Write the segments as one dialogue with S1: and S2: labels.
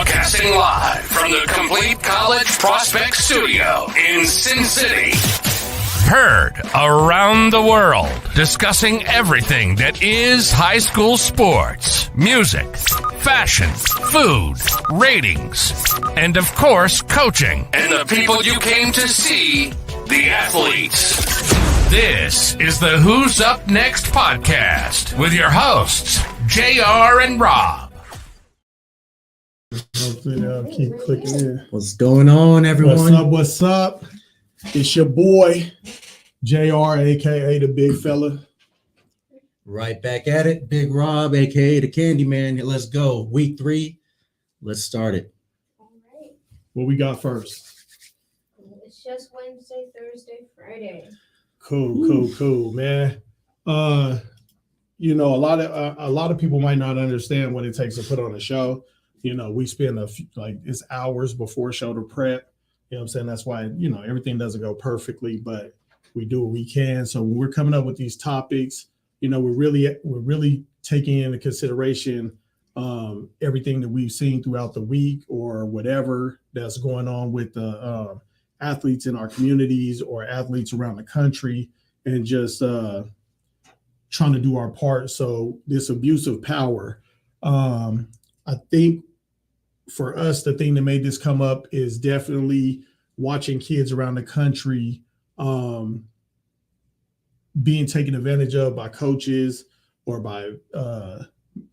S1: Broadcasting live from the Complete College Prospect Studio in Sin City. Heard around the world, discussing everything that is high school sports, music, fashion, food, ratings, and of course, coaching. And the people you came to see, the athletes. This is the Who's Up Next podcast with your hosts, JR and Rob.
S2: Hopefully they'll keep clicking in.
S3: What's going on, everyone?
S2: What's up? It's your boy, JR, a.k.a. the big fella.
S3: Right back at it. Big Rob, a.k.a. the Candy Man. Let's go. Week 3. Let's start it.
S4: All right.
S2: What we got first?
S4: It's just Wednesday, Thursday, Friday.
S2: Cool, man. You know, a lot of people might not understand what it takes to put on a show. You know, we spend it's hours before show to prep. You know what I'm saying? That's why, you know, everything doesn't go perfectly, but we do what we can. So when we're coming up with these topics, you know, we're really taking into consideration everything that we've seen throughout the week or whatever that's going on with the athletes in our communities or athletes around the country, and just trying to do our part. So this abuse of power, I think for us, the thing that made this come up is definitely watching kids around the country being taken advantage of by coaches or by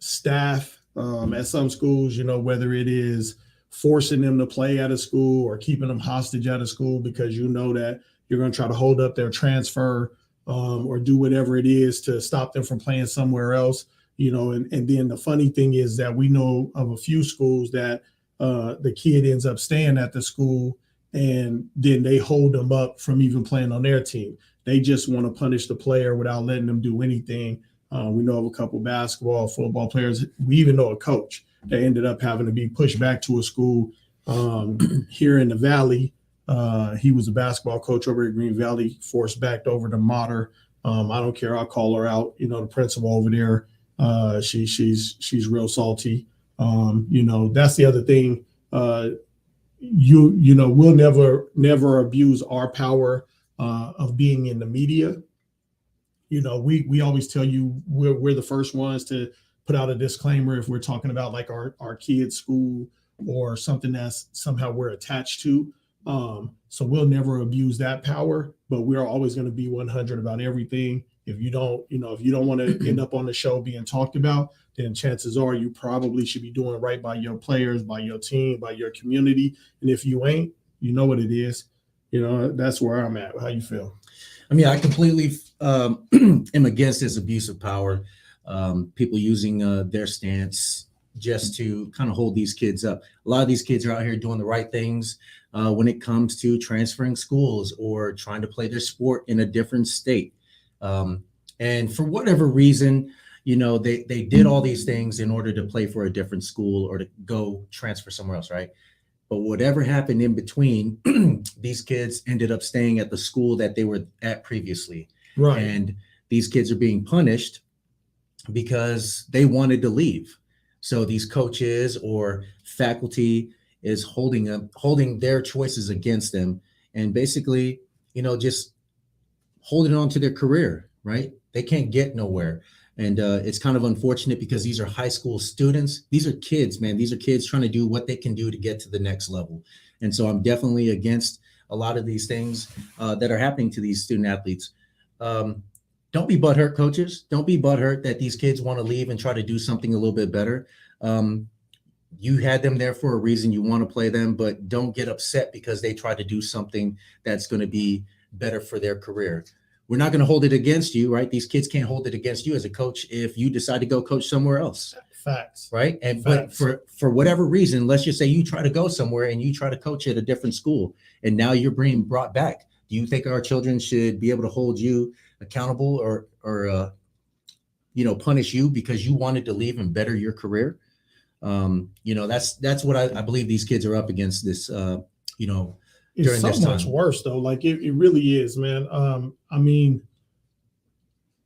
S2: staff at some schools, you know, whether it is forcing them to play at a school or keeping them hostage at a school because you know that you're going to try to hold up their transfer or do whatever it is to stop them from playing somewhere else. You know, and then the funny thing is that we know of a few schools that the kid ends up staying at the school and then they hold them up from even playing on their team. They just want to punish the player without letting them do anything. We know of a couple basketball, football players. We even know a coach that ended up having to be pushed back to a school here in the Valley. He was a basketball coach over at Green Valley, forced back over to Mater. I don't care. I'll call her out. You know, the principal over there. She's real salty. You know, that's the other thing. You know, we'll never abuse our power of being in the media. You know, we always tell you we're the first ones to put out a disclaimer if we're talking about like our kids' school or something that's somehow we're attached to. So we'll never abuse that power, but we're always going to be 100 about everything. If you don't want to end up on the show being talked about, then chances are you probably should be doing right by your players, by your team, by your community. And if you ain't, you know what it is. You know, that's where I'm at. How you feel?
S3: I mean, I completely am against this abuse of power. People using their stance just to kind of hold these kids up. A lot of these kids are out here doing the right things when it comes to transferring schools or trying to play their sport in a different state. And for whatever reason, you know, they did all these things in order to play for a different school or to go transfer somewhere else, right? But whatever happened in between, these kids ended up staying at the school that they were at previously.
S2: Right.
S3: And these kids are being punished because they wanted to leave. So these coaches or faculty is holding their choices against them and basically, you know, just holding on to their career, right? They can't get nowhere. And it's kind of unfortunate because these are high school students. These are kids, man. These are kids trying to do what they can do to get to the next level. And so I'm definitely against a lot of these things that are happening to these student athletes. Don't be butthurt, coaches. Don't be butthurt that these kids want to leave and try to do something a little bit better. You had them there for a reason. You want to play them, but don't get upset because they try to do something that's going to be better for their career. We're not going to hold it against you, right? These kids can't hold it against you as a coach if you decide to go coach somewhere else.
S2: Facts.
S3: Right. And
S2: Facts.
S3: But for whatever reason, let's just say you try to go somewhere and you try to coach at a different school and now you're being brought back. Do you think our children should be able to hold you accountable or you know, punish you because you wanted to leave and better your career? You know, that's what I believe these kids are up against this, you know,
S2: it's so much worse though. Like it really is, man. I mean,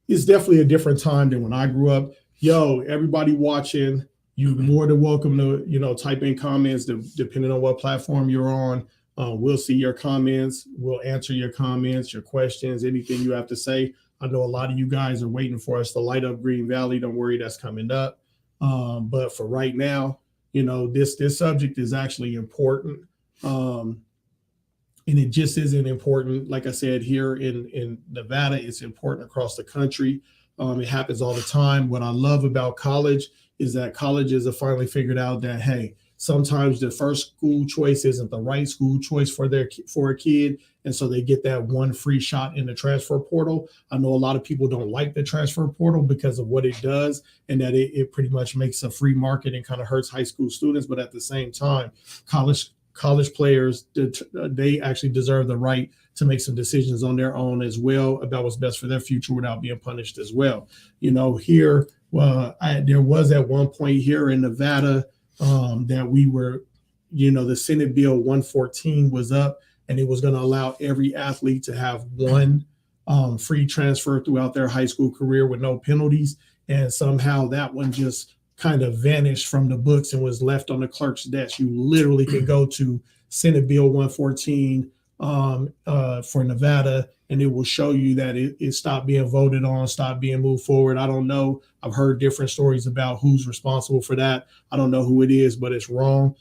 S2: it's definitely a different time than when I grew up. Everybody watching you're more than welcome to, type in comments depending on what platform you're on. We'll see your comments. We'll answer your comments, your questions, anything you have to say. I know a lot of you guys are waiting for us to light up Green Valley. Don't worry, that's coming up. But for right now, this subject is actually important. And it just isn't important. Like I said, here in Nevada, it's important across the country. It happens all the time. What I love about college is that colleges have finally figured out that, hey, sometimes the first school choice isn't the right school choice for a kid. And so they get that one free shot in the transfer portal. I know a lot of people don't like the transfer portal because of what it does, and that it pretty much makes a free market and kind of hurts high school students. But at the same time, college players, they actually deserve the right to make some decisions on their own as well about what's best for their future without being punished as well. Here, there was at one point here in Nevada that we were, the Senate Bill 114 was up, and it was going to allow every athlete to have one free transfer throughout their high school career with no penalties. And somehow that one just kind of vanished from the books and was left on the clerk's desk. You literally could go to Senate Bill 114 for Nevada, and it will show you that it stopped being voted on, stopped being moved forward. I don't know. I've heard different stories about who's responsible for that. I don't know who it is, but it's wrong.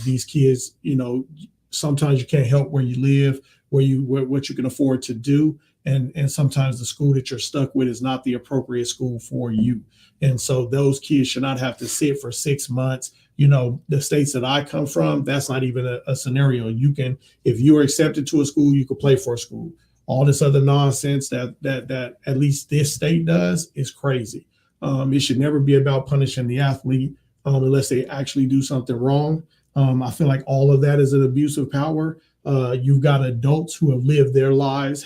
S2: These kids, sometimes you can't help where you live, what you can afford to do. And sometimes the school that you're stuck with is not the appropriate school for you. And so those kids should not have to sit for 6 months. The states that I come from, that's not even a scenario. You can, if you are accepted to a school, you can play for a school. All this other nonsense that at least this state does is crazy. It should never be about punishing the athlete unless they actually do something wrong. I feel like all of that is an abuse of power. You've got adults who have lived their lives,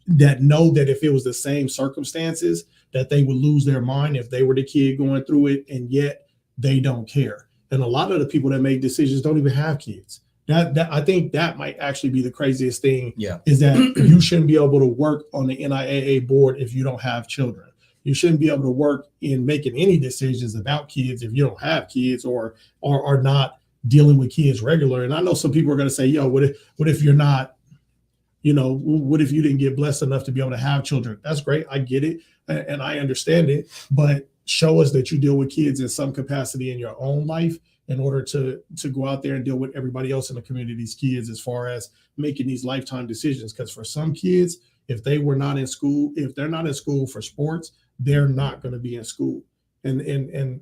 S2: that know that if it was the same circumstances, that they would lose their mind if they were the kid going through it, and yet they don't care. And a lot of the people that make decisions don't even have kids. That I think that might actually be the craziest thing.
S3: Yeah.
S2: Is that you shouldn't be able to work on the NIAA board if you don't have children. You shouldn't be able to work in making any decisions about kids if you don't have kids or are not dealing with kids regular. And I know some people are going to say, yo, what if you're not, what if you didn't get blessed enough to be able to have children? That's great. I get it. And I understand it. But show us that you deal with kids in some capacity in your own life in order to go out there and deal with everybody else in the community, these kids, as far as making these lifetime decisions. Because for some kids, if they're not in school for sports, they're not going to be in school. And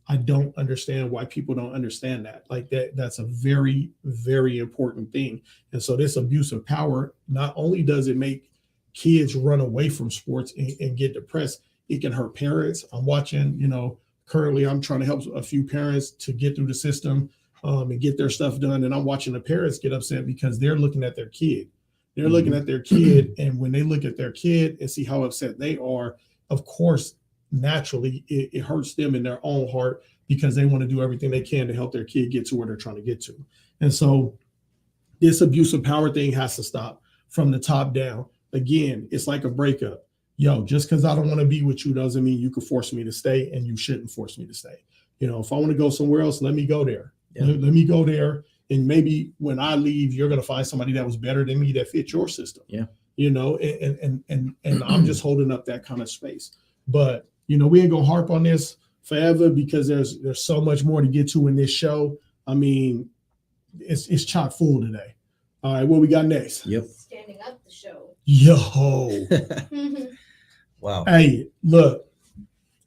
S2: I don't understand why people don't understand that. Like that's a very, very important thing. And so this abuse of power, not only does it make kids run away from sports and get depressed, it can hurt parents. I'm watching, currently I'm trying to help a few parents to get through the system and get their stuff done. And I'm watching the parents get upset because they're looking at their kid. They're looking at their kid. And when they look at their kid and see how upset they are, of course, naturally it hurts them in their own heart because they want to do everything they can to help their kid get to where they're trying to get to. And so this abuse of power thing has to stop from the top down. Again, it's like a breakup. Yo, just because I don't want to be with you doesn't mean you can force me to stay, and you shouldn't force me to stay. If I want to go somewhere else, let me go there. Yeah. Let me go there. And maybe when I leave, you're going to find somebody that was better than me that fits your system. Yeah. And I'm just holding up that kind of space. But, we ain't going to harp on this forever because there's so much more to get to in this show. I mean, it's chock full today. All right, what we got next?
S3: Yep.
S4: Standing up the show.
S2: Yo.
S3: Wow.
S2: Hey, look,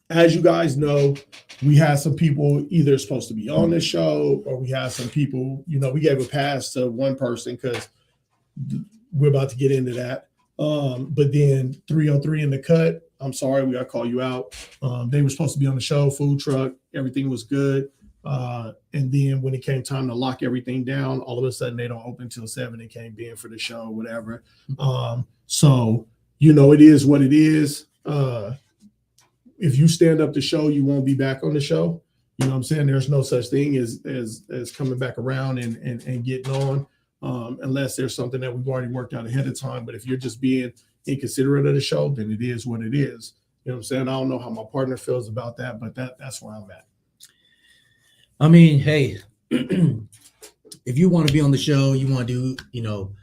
S2: as you guys know, we had some people either supposed to be on this show, or we had some people, we gave a pass to one person because we're about to get into that. But then 303 in the cut, I'm sorry, we got to call you out. They were supposed to be on the show, food truck, everything was good. And then when it came time to lock everything down, all of a sudden they don't open until 7. They came in for the show, whatever. So, it is what it is. If you stand up the show, you won't be back on the show. You know what I'm saying? There's no such thing as coming back around and getting on, unless there's something that we've already worked out ahead of time. But if you're just being inconsiderate of the show, then it is what it is. You know what I'm saying? I don't know how my partner feels about that, but that's where I'm at.
S3: I mean, hey, if you want to be on the show, you want to do,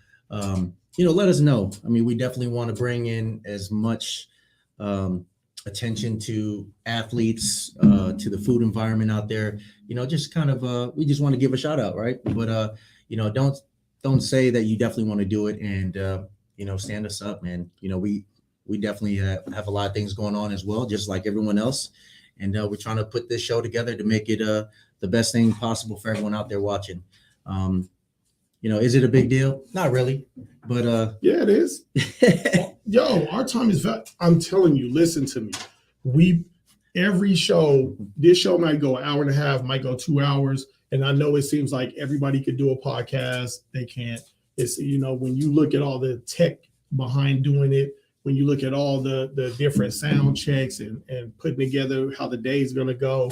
S3: let us know. I mean, we definitely want to bring in as much attention to athletes, to the food environment out there. Just kind of, we just want to give a shout out, right? But don't say that you definitely want to do it, and stand us up, man. We definitely have a lot of things going on as well, just like everyone else, and we're trying to put this show together to make it the best thing possible for everyone out there watching. Is it a big deal? Not really, but
S2: yeah, it is. Yo, our time is I'm telling you, listen to me. Every show, this show might go an hour and a half, might go 2 hours. And I know it seems like everybody could do a podcast. They can't. It's, when you look at all the tech behind doing it, when you look at all the different sound checks and putting together how the day is going to go,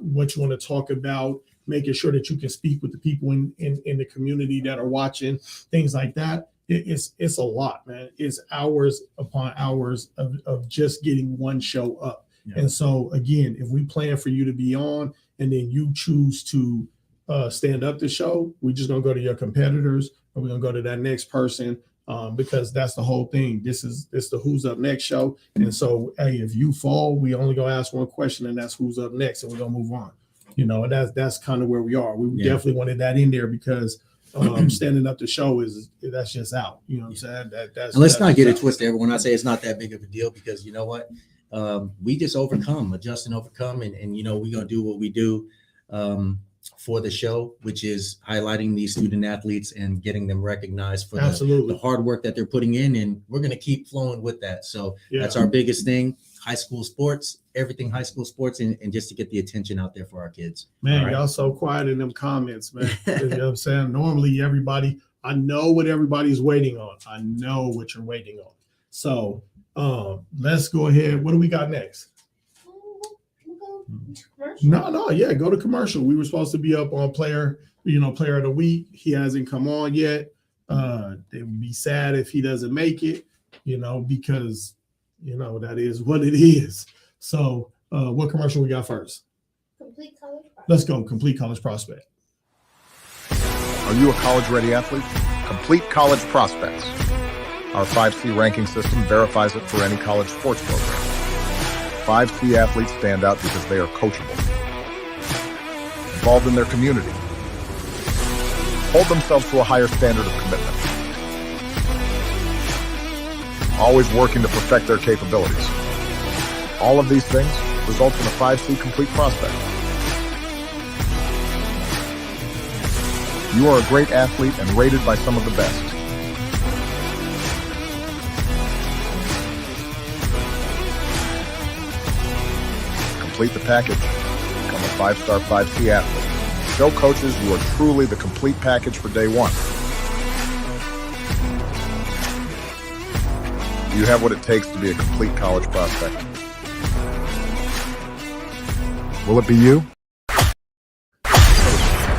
S2: what you want to talk about, making sure that you can speak with the people in the community that are watching, things like that. It's a lot, man. It's hours upon hours of just getting one show up. Yeah. And so again, if we plan for you to be on and then you choose to stand up the show, we're just gonna go to your competitors, or we're gonna go to that next person, because that's the whole thing. This the Who's Up Next show. And so, hey, if you fall, we only gonna ask one question, and that's who's up next, and we're gonna move on. And that's kind of where we are. We definitely wanted that in there because standing up the show that's just out. You know what I'm saying? That's.
S3: And let's not get it twisted, everyone. I say it's not that big of a deal, because you know what? We just adjust and overcome, and we're gonna do what we do for the show, which is highlighting these student athletes and getting them recognized for the hard work that they're putting in, and we're gonna keep flowing with that. So that's our biggest thing. High school sports, everything high school sports, and just to get the attention out there for our kids.
S2: Man, y'all so quiet in them comments, man. You know what I'm saying? Normally everybody, I know what everybody's waiting on. I know what you're waiting on. So let's go ahead. What do we got next? Go to commercial. We were supposed to be up on player of the week. He hasn't come on yet. It would be sad if he doesn't make it, because that is what it is. So what commercial we got first?
S4: Complete College Prospect.
S2: Let's go. Complete College Prospect.
S5: Are you a college-ready athlete? Complete College Prospects. Our 5C ranking system verifies it for any college sports program. 5C athletes stand out because they are coachable, involved in their community, hold themselves to a higher standard of commitment, always working to perfect their capabilities. All of these things result in a 5C complete prospect. You are a great athlete and rated by some of the best. Complete the package. Become a 5-star 5C athlete. Show coaches you are truly the complete package for day one. Do you have what it takes to be a complete college prospect? Will it be you?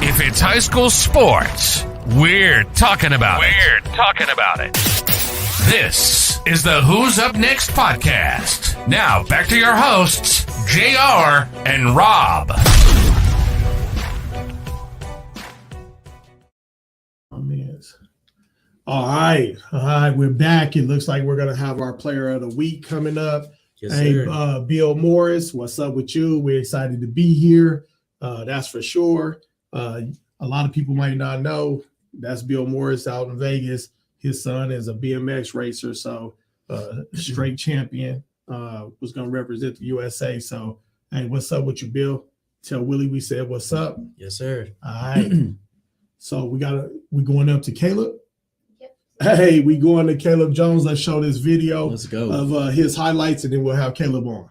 S1: If it's high school sports, we're talking about it. This is the Who's Up Next podcast. Now, back to your hosts, JR and Rob.
S2: All right. We're back. It looks like we're going to have our player of the week coming up.
S3: Yes, sir.
S2: Bill Morris, what's up with you? We're excited to be here. That's for sure. A lot of people might not know that's Bill Morris out in Vegas. His son is a BMX racer, so straight champion, was going to represent the USA. So, hey, what's up with you, Bill? Tell Willie we said what's up.
S3: Yes, sir.
S2: All right. So we going up to Caleb.
S4: Yep.
S2: Hey, we going to Caleb Jones. Let's show this video.
S3: Let's go.
S2: Of his highlights, and then we'll have Caleb on.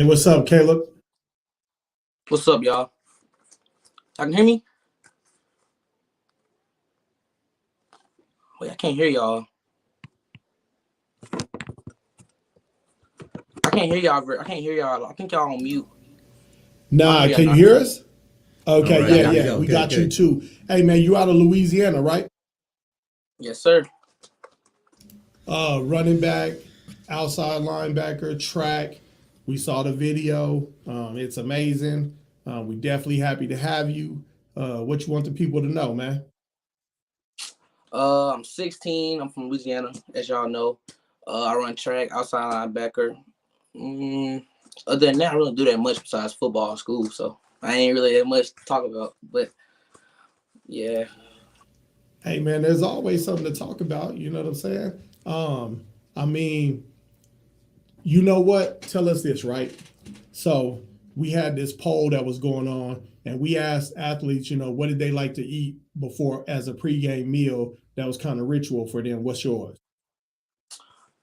S2: Hey, what's up, Caleb?
S6: What's up, y'all? I can hear me? Wait, I can't hear y'all. I can't hear y'all. I can't hear y'all. I think y'all on mute.
S2: Nah, can you hear us? Okay,
S3: Right,
S2: yeah. We got you too. Hey, man, you out of Louisiana, right?
S6: Yes, sir.
S2: Running back, outside linebacker, track. We saw the video. It's amazing. We definitely happy to have you. What you want the people to know, man?
S6: I'm 16. I'm from Louisiana, as y'all know. I run track, outside linebacker. Other than that, I don't really do that much besides football in school, so I ain't really that much to talk about. But yeah.
S2: Hey, man, there's always something to talk about. You know what I'm saying? I mean, you know what? Tell us this, right? So we had this poll that was going on, and we asked athletes, what did they like to eat before as a pregame meal that was kind of ritual for them. What's yours?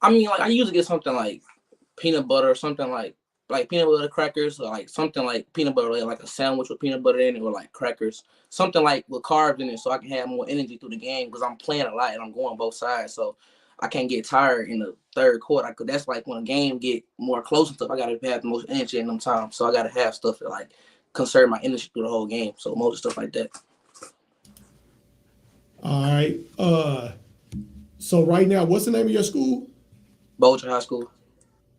S6: I mean, like I usually get something like peanut butter or something like peanut butter crackers or like something like peanut butter, like a sandwich with peanut butter in it or like crackers, something like with carbs in it so I can have more energy through the game because I'm playing a lot and I'm going both sides. So I can't get tired in the third quarter. That's like when a game get more close and stuff, I got to have the most energy in them times. So I got to have stuff that like conserve my energy through the whole game. So most stuff like that.
S2: All right. So right now, what's the name of your school?
S6: Boulder High School.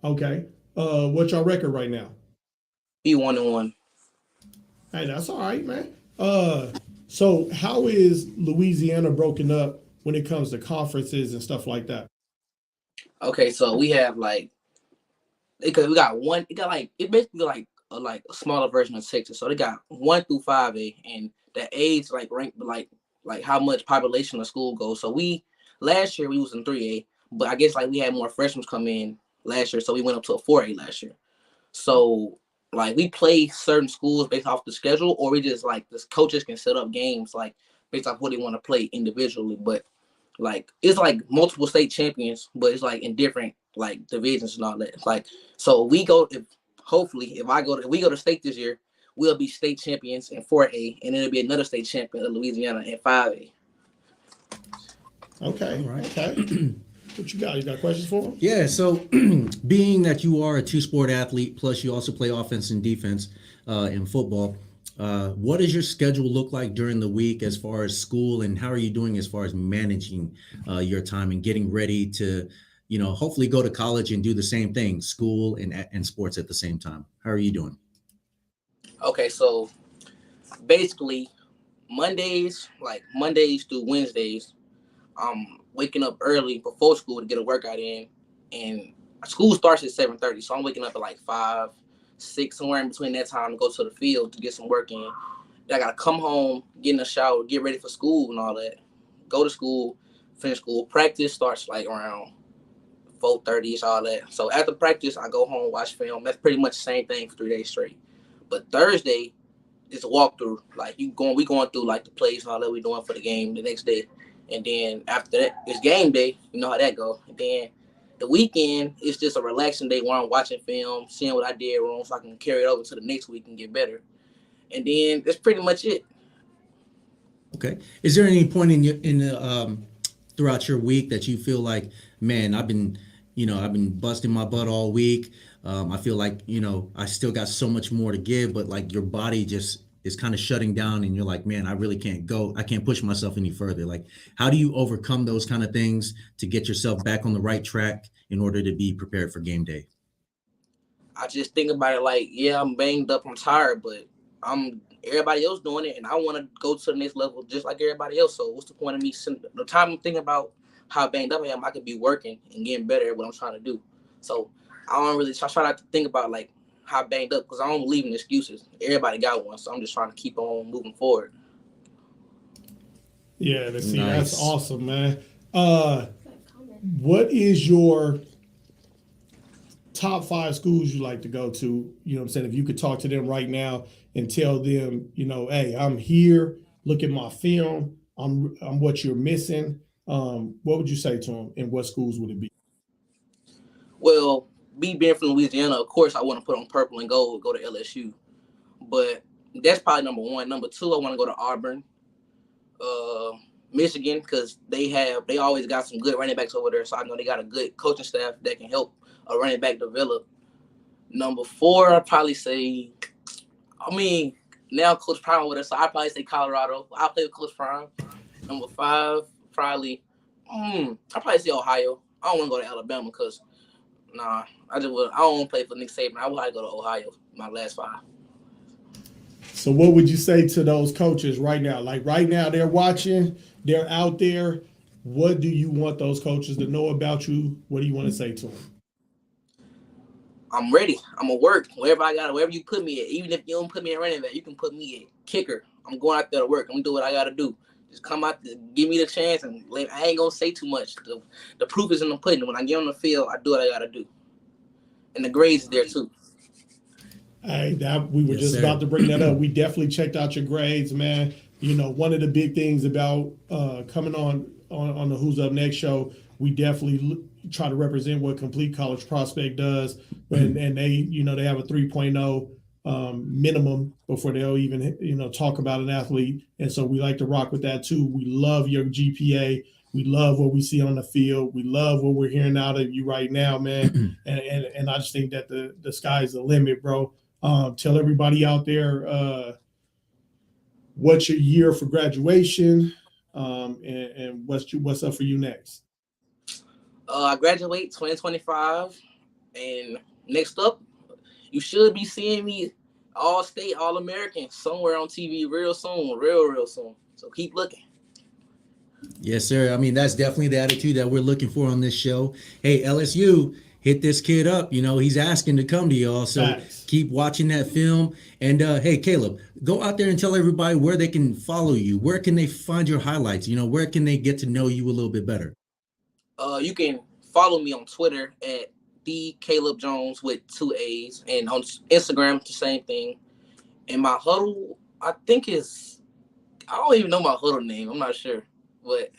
S2: Okay. What's your record right now?
S6: Be 1-1.
S2: Hey, that's all right, man. So how is Louisiana broken up when it comes to conferences and stuff like that?
S6: Okay, so we have like because we got one. It got like it basically like a smaller version of Texas. So they got 1 through 5A, and the A's like ranked like how much population the school goes. So we last year we was in 3A, but I guess like we had more freshmen come in last year, so we went up to a 4A last year. So like we play certain schools based off the schedule, or we just like the coaches can set up games like based off what they want to play individually. But like it's like multiple state champions, but it's like in different like divisions and all that. It's like so we go if hopefully if we go to state this year, we'll be state champions in 4A, and then it'll be another state champion of Louisiana in 5A.
S2: Okay. All right. Okay. What you got? You got questions for him?
S3: Yeah, so being that you are a two-sport athlete, plus you also play offense and defense in football, what does your schedule look like during the week as far as school, and how are you doing as far as managing your time and getting ready to, hopefully go to college and do the same thing, school and sports at the same time? How are you doing?
S6: Okay, so basically Mondays through Wednesdays, I'm waking up early before school to get a workout in, and school starts at 7:30. So I'm waking up at like 5, 6, somewhere in between that time to go to the field to get some work in. Then I gotta come home, get in the shower, get ready for school and all that. Go to school, finish school. Practice starts like around 4:30ish, all that. So after practice, I go home, watch film. That's pretty much the same thing for 3 days straight. But Thursday is a walkthrough. Like we going through like the plays and all that we doing for the game the next day. And then after that, it's game day. You know how that go. And then the weekend is just a relaxing day where I'm watching film, seeing what I did wrong, so I can carry it over to the next week and get better. And then that's pretty much it.
S3: Okay. Is there any point throughout your week that you feel like, man, I've been busting my butt all week. I feel like, I still got so much more to give, but like your body just is kind of shutting down and you're like, man, I really can't go. I can't push myself any further. Like, how do you overcome those kind of things to get yourself back on the right track in order to be prepared for game day?
S6: I just think about it like, yeah, I'm banged up, I'm tired, but everybody else doing it, and I want to go to the next level just like everybody else. So what's the point of me? The time I'm thinking about how banged up I am, I could be working and getting better at what I'm trying to do. So I don't really try not to think about like how banged up because I don't believe in excuses. Everybody got one, so I'm just trying to keep on moving forward.
S2: Yeah, nice. That's awesome, man. What is your top 5 schools you like to go to? You know what I'm saying? If you could talk to them right now and tell them, hey, I'm here, look at my film, I'm what you're missing. What would you say to them, and what schools would it be?
S6: Well, being from Louisiana, of course, I want to put on purple and gold, go to LSU. But that's probably number one. Number two, I want to go to Auburn, Michigan, because they always got some good running backs over there. So I know they got a good coaching staff that can help a running back develop. Number four, I'd probably say, now Coach Prime with us, so I'd probably say Colorado. I'll play with Coach Prime. Number five, probably, I'd probably say Ohio. I don't want to go to Alabama because, I don't want to play for Nick Saban. I would like to go to Ohio, my last five.
S2: So what would you say to those coaches right now? Like right now, they're watching, they're out there. What do you want those coaches to know about you? What do you want to say to them?
S6: I'm ready. I'm going to work. Wherever you put me at. Even if you don't put me in running back, you can put me at kicker. I'm going out there to work. I'm going to do what I got to do. Just come out, give me the chance, and I ain't going to say too much. The proof is in the pudding. When I get on the field, I do what I got to do. And the grades is there, too.
S2: Hey, we were just about to bring that up. We definitely checked out your grades, man. You know, one of the big things about coming on the Who's Up Next show, we definitely try to represent what Complete College Prospect does, and they have a 3.0 minimum before they'll even talk about an athlete, and so we like to rock with that too. We love your GPA. We love what we see on the field. We love what we're hearing out of you right now, man. and I just think that the sky's the limit, bro. Tell everybody out there what's your year for graduation, and what's up for you next.
S6: I graduate 2025, and next up, you should be seeing me All-State, All-American somewhere on TV real soon, real soon. So keep looking.
S3: Yes, sir. I mean, that's definitely the attitude that we're looking for on this show. Hey, LSU, hit this kid up. He's asking to come to y'all. So
S2: Nice.
S3: Keep watching that film. And hey, Caleb, go out there and tell everybody where they can follow you. Where can they find your highlights? Where can they get to know you a little bit better?
S6: You can follow me on Twitter at @CalebJones with 2 A's, and on Instagram the same thing. And my huddle, I don't even know my huddle name. I'm not sure, but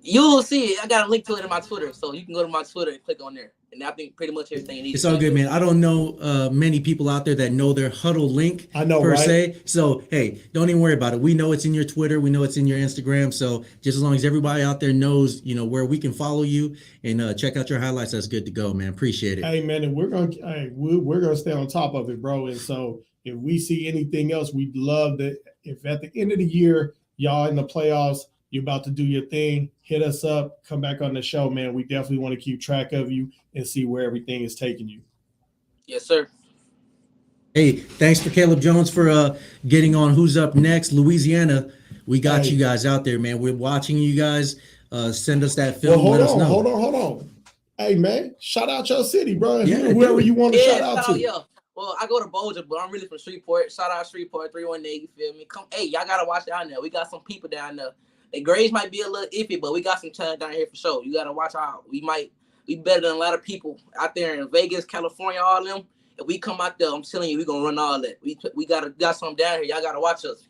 S6: you'll see it. I got a link to it in my Twitter, so you can go to my Twitter and click on there. And I think pretty much everything you need.
S3: It's all good, man. I don't know many people out there that know their huddle link
S2: right?
S3: Se. So, hey, don't even worry about it. We know it's in your Twitter. We know it's in your Instagram. So just as long as everybody out there knows, where we can follow you and check out your highlights, that's good to go, man. Appreciate it.
S2: Hey, man, and we're gonna stay on top of it, bro. And so if we see anything else, we'd love that. If at the end of the year, y'all in the playoffs, you're about to do your thing, hit us up, come back on the show, man. We definitely want to keep track of you and see where everything is taking you.
S6: Yes, sir.
S3: Hey, thanks for Caleb Jones for getting on Who's Up Next. Louisiana, we got you guys out there, man. We're watching you guys. Send us that film.
S2: Well,
S3: let us know.
S2: Hold on. Hey, man, shout out your city, bro. Whoever you want to shout out to.
S6: Yeah. Well, I go to Boulder, but I'm really from Shreveport. Shout out Shreveport, 318, you feel me? Y'all got to watch down there. We got some people down there. The grades might be a little iffy, but we got some talent down here for sure. You got to watch out. We better than a lot of people out there in Vegas, California, all them. If we come out there, I'm telling you, we're going to run all that. We got something down here. Y'all got to watch us.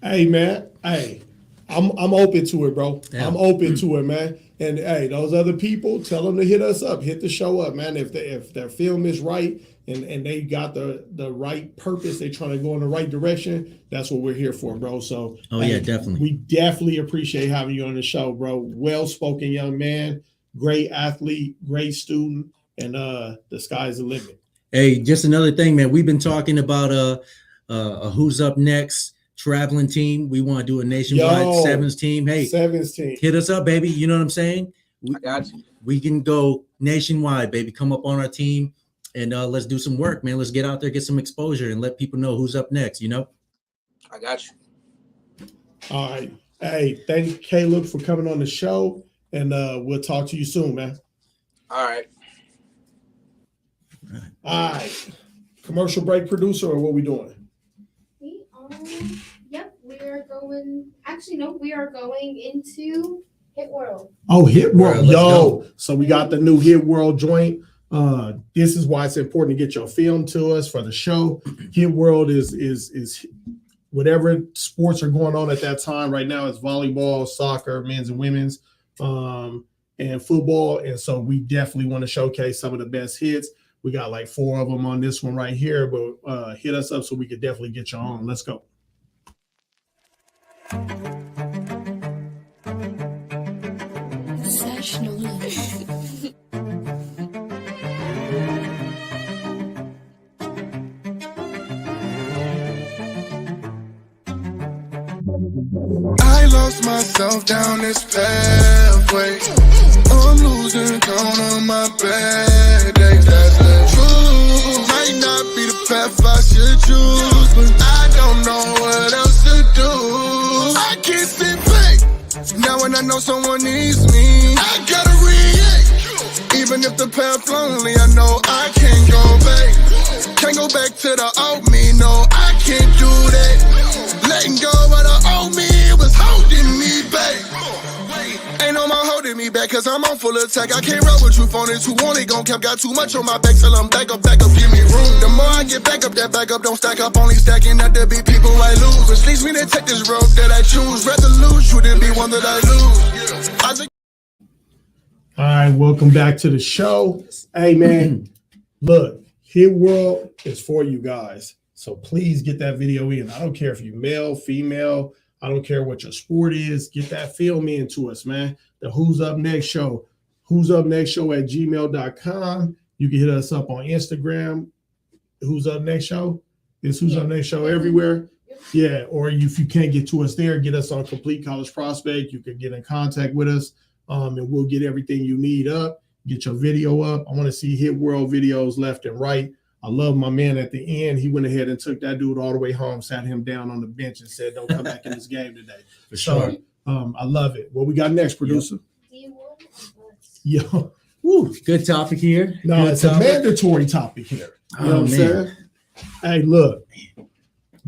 S2: Hey, man. Hey, I'm open to it, bro. Yeah. I'm open to it, man. And, hey, those other people, tell them to hit us up. Hit the show up, man. If their film is right and they got the right purpose, they trying to go in the right direction, that's what we're here for, bro. So,
S3: yeah, definitely.
S2: We definitely appreciate having you on the show, bro. Well-spoken young man, great athlete, great student, and the sky's the limit.
S3: Hey, just another thing, man. We've been talking about a Who's Up Next traveling team. We want to do a nationwide sevens team. Hey,
S2: sevens team,
S3: hit us up, baby. You know what I'm saying?
S6: I got you.
S3: We can go nationwide, baby. Come up on our team and let's do some work, man. Let's get out there, get some exposure, and let people know who's up next.
S6: I got you.
S2: All right. Hey, thank you, Caleb, for coming on the show, and we'll talk to you soon, man.
S6: All right.
S2: All right. Commercial break, producer, or what we doing?
S4: We are going into Hit World.
S2: Oh, Hit World. Yo. So we got the new Hit World joint. This is why it's important to get your film to us for the show. Hit World is whatever sports are going on at that time. Right now it's volleyball, soccer, men's and women's. and football. And so we definitely want to showcase some of the best hits. We got like 4 of them on this one right here, but hit us up so we could definitely get you on. Let's go.
S7: I lost myself down this pathway. I'm losing count on my bad days. That's the truth. Might not be the path I should choose, but I don't know what else to do. I can't sit back. Now when I know someone needs me, I gotta react. Even if the path lonely, I know I can't go back. Can't go back to the old me. No, I can't do that. Letting go of the old me, it was holding me back. Ain't no more holding me back, cause I'm on full attack. I can't roll with you, phone it too only gon' cap. Got too much on my back till I'm back up, give me room. The more I get back up, that back up don't stack up. Only stacking up to be people I lose. Which leads me to take this road that I choose. Rather lose you than be one that I lose.
S2: All right, welcome back to the show. Hey, man, look, Hit World is for you guys. So please get that video in. I don't care if you're male, female. I don't care what your sport is. Get that film in to us, man. The Who's Up Next show. Who's Up Next show at gmail.com. You can hit us up on Instagram. Who's Up Next show? It's Who's Up Next show everywhere. Yeah, or if you can't get to us there, get us on Complete College Prospect. You can get in contact with us, and we'll get everything you need up. Get your video up. I want to see Hit World videos left and right. I love my man at the end. He went ahead and took that dude all the way home, sat him down on the bench and said, don't come back in this game today.
S3: For sure.
S2: I love it. What we got next, producer?
S3: Yo, woo, good topic here.
S2: No,
S3: good
S2: it's
S3: topic.
S2: a mandatory topic here. You know what I'm saying? Hey, look,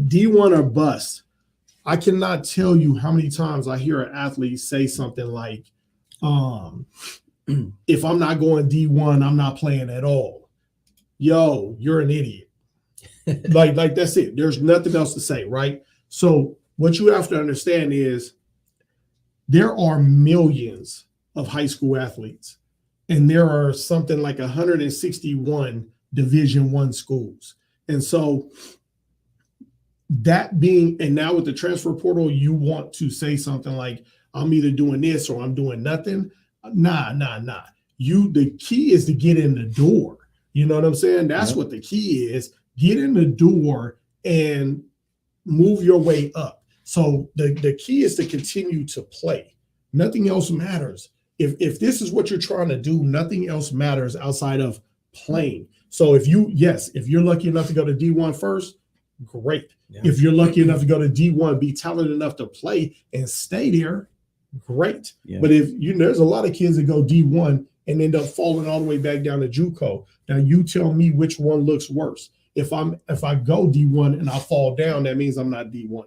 S2: D1 or bust. I cannot tell you how many times I hear an athlete say something like, if I'm not going D1, I'm not playing at all. Yo, you're an idiot. like that's it. There's nothing else to say, right? So what you have to understand is there are millions of high school athletes, and there are something like 161 Division I schools. And so that being, and now with the transfer portal, you want to say something like, I'm either doing this or I'm doing nothing. Nah. The key is to get in the door. You know what I'm saying? That's what the key is. Get in the door and move your way up. So the key is to continue to play. Nothing else matters. If this is what you're trying to do, nothing else matters outside of playing. So if you're lucky enough to go to D1 first, great. Yeah. If you're lucky enough to go to D1, be talented enough to play and stay there, great. Yeah. But if there's a lot of kids that go D1 and end up falling all the way back down to JUCO. Now you tell me which one looks worse. If I go D1 and I fall down, that means I'm not D1.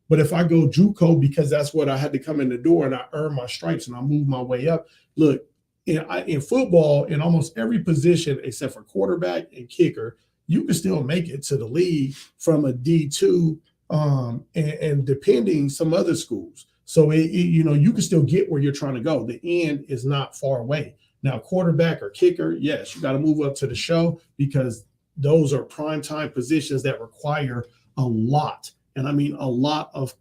S2: But if I go JUCO because that's what I had to come in the door and I earn my stripes and I move my way up. Look, in football, in almost every position except for quarterback and kicker, you can still make it to the league from a D2 and depending some other schools. So you can still get where you're trying to go. The end is not far away. Now, quarterback or kicker, yes, you got to move up to the show because those are primetime positions that require a lot. And I mean a lot of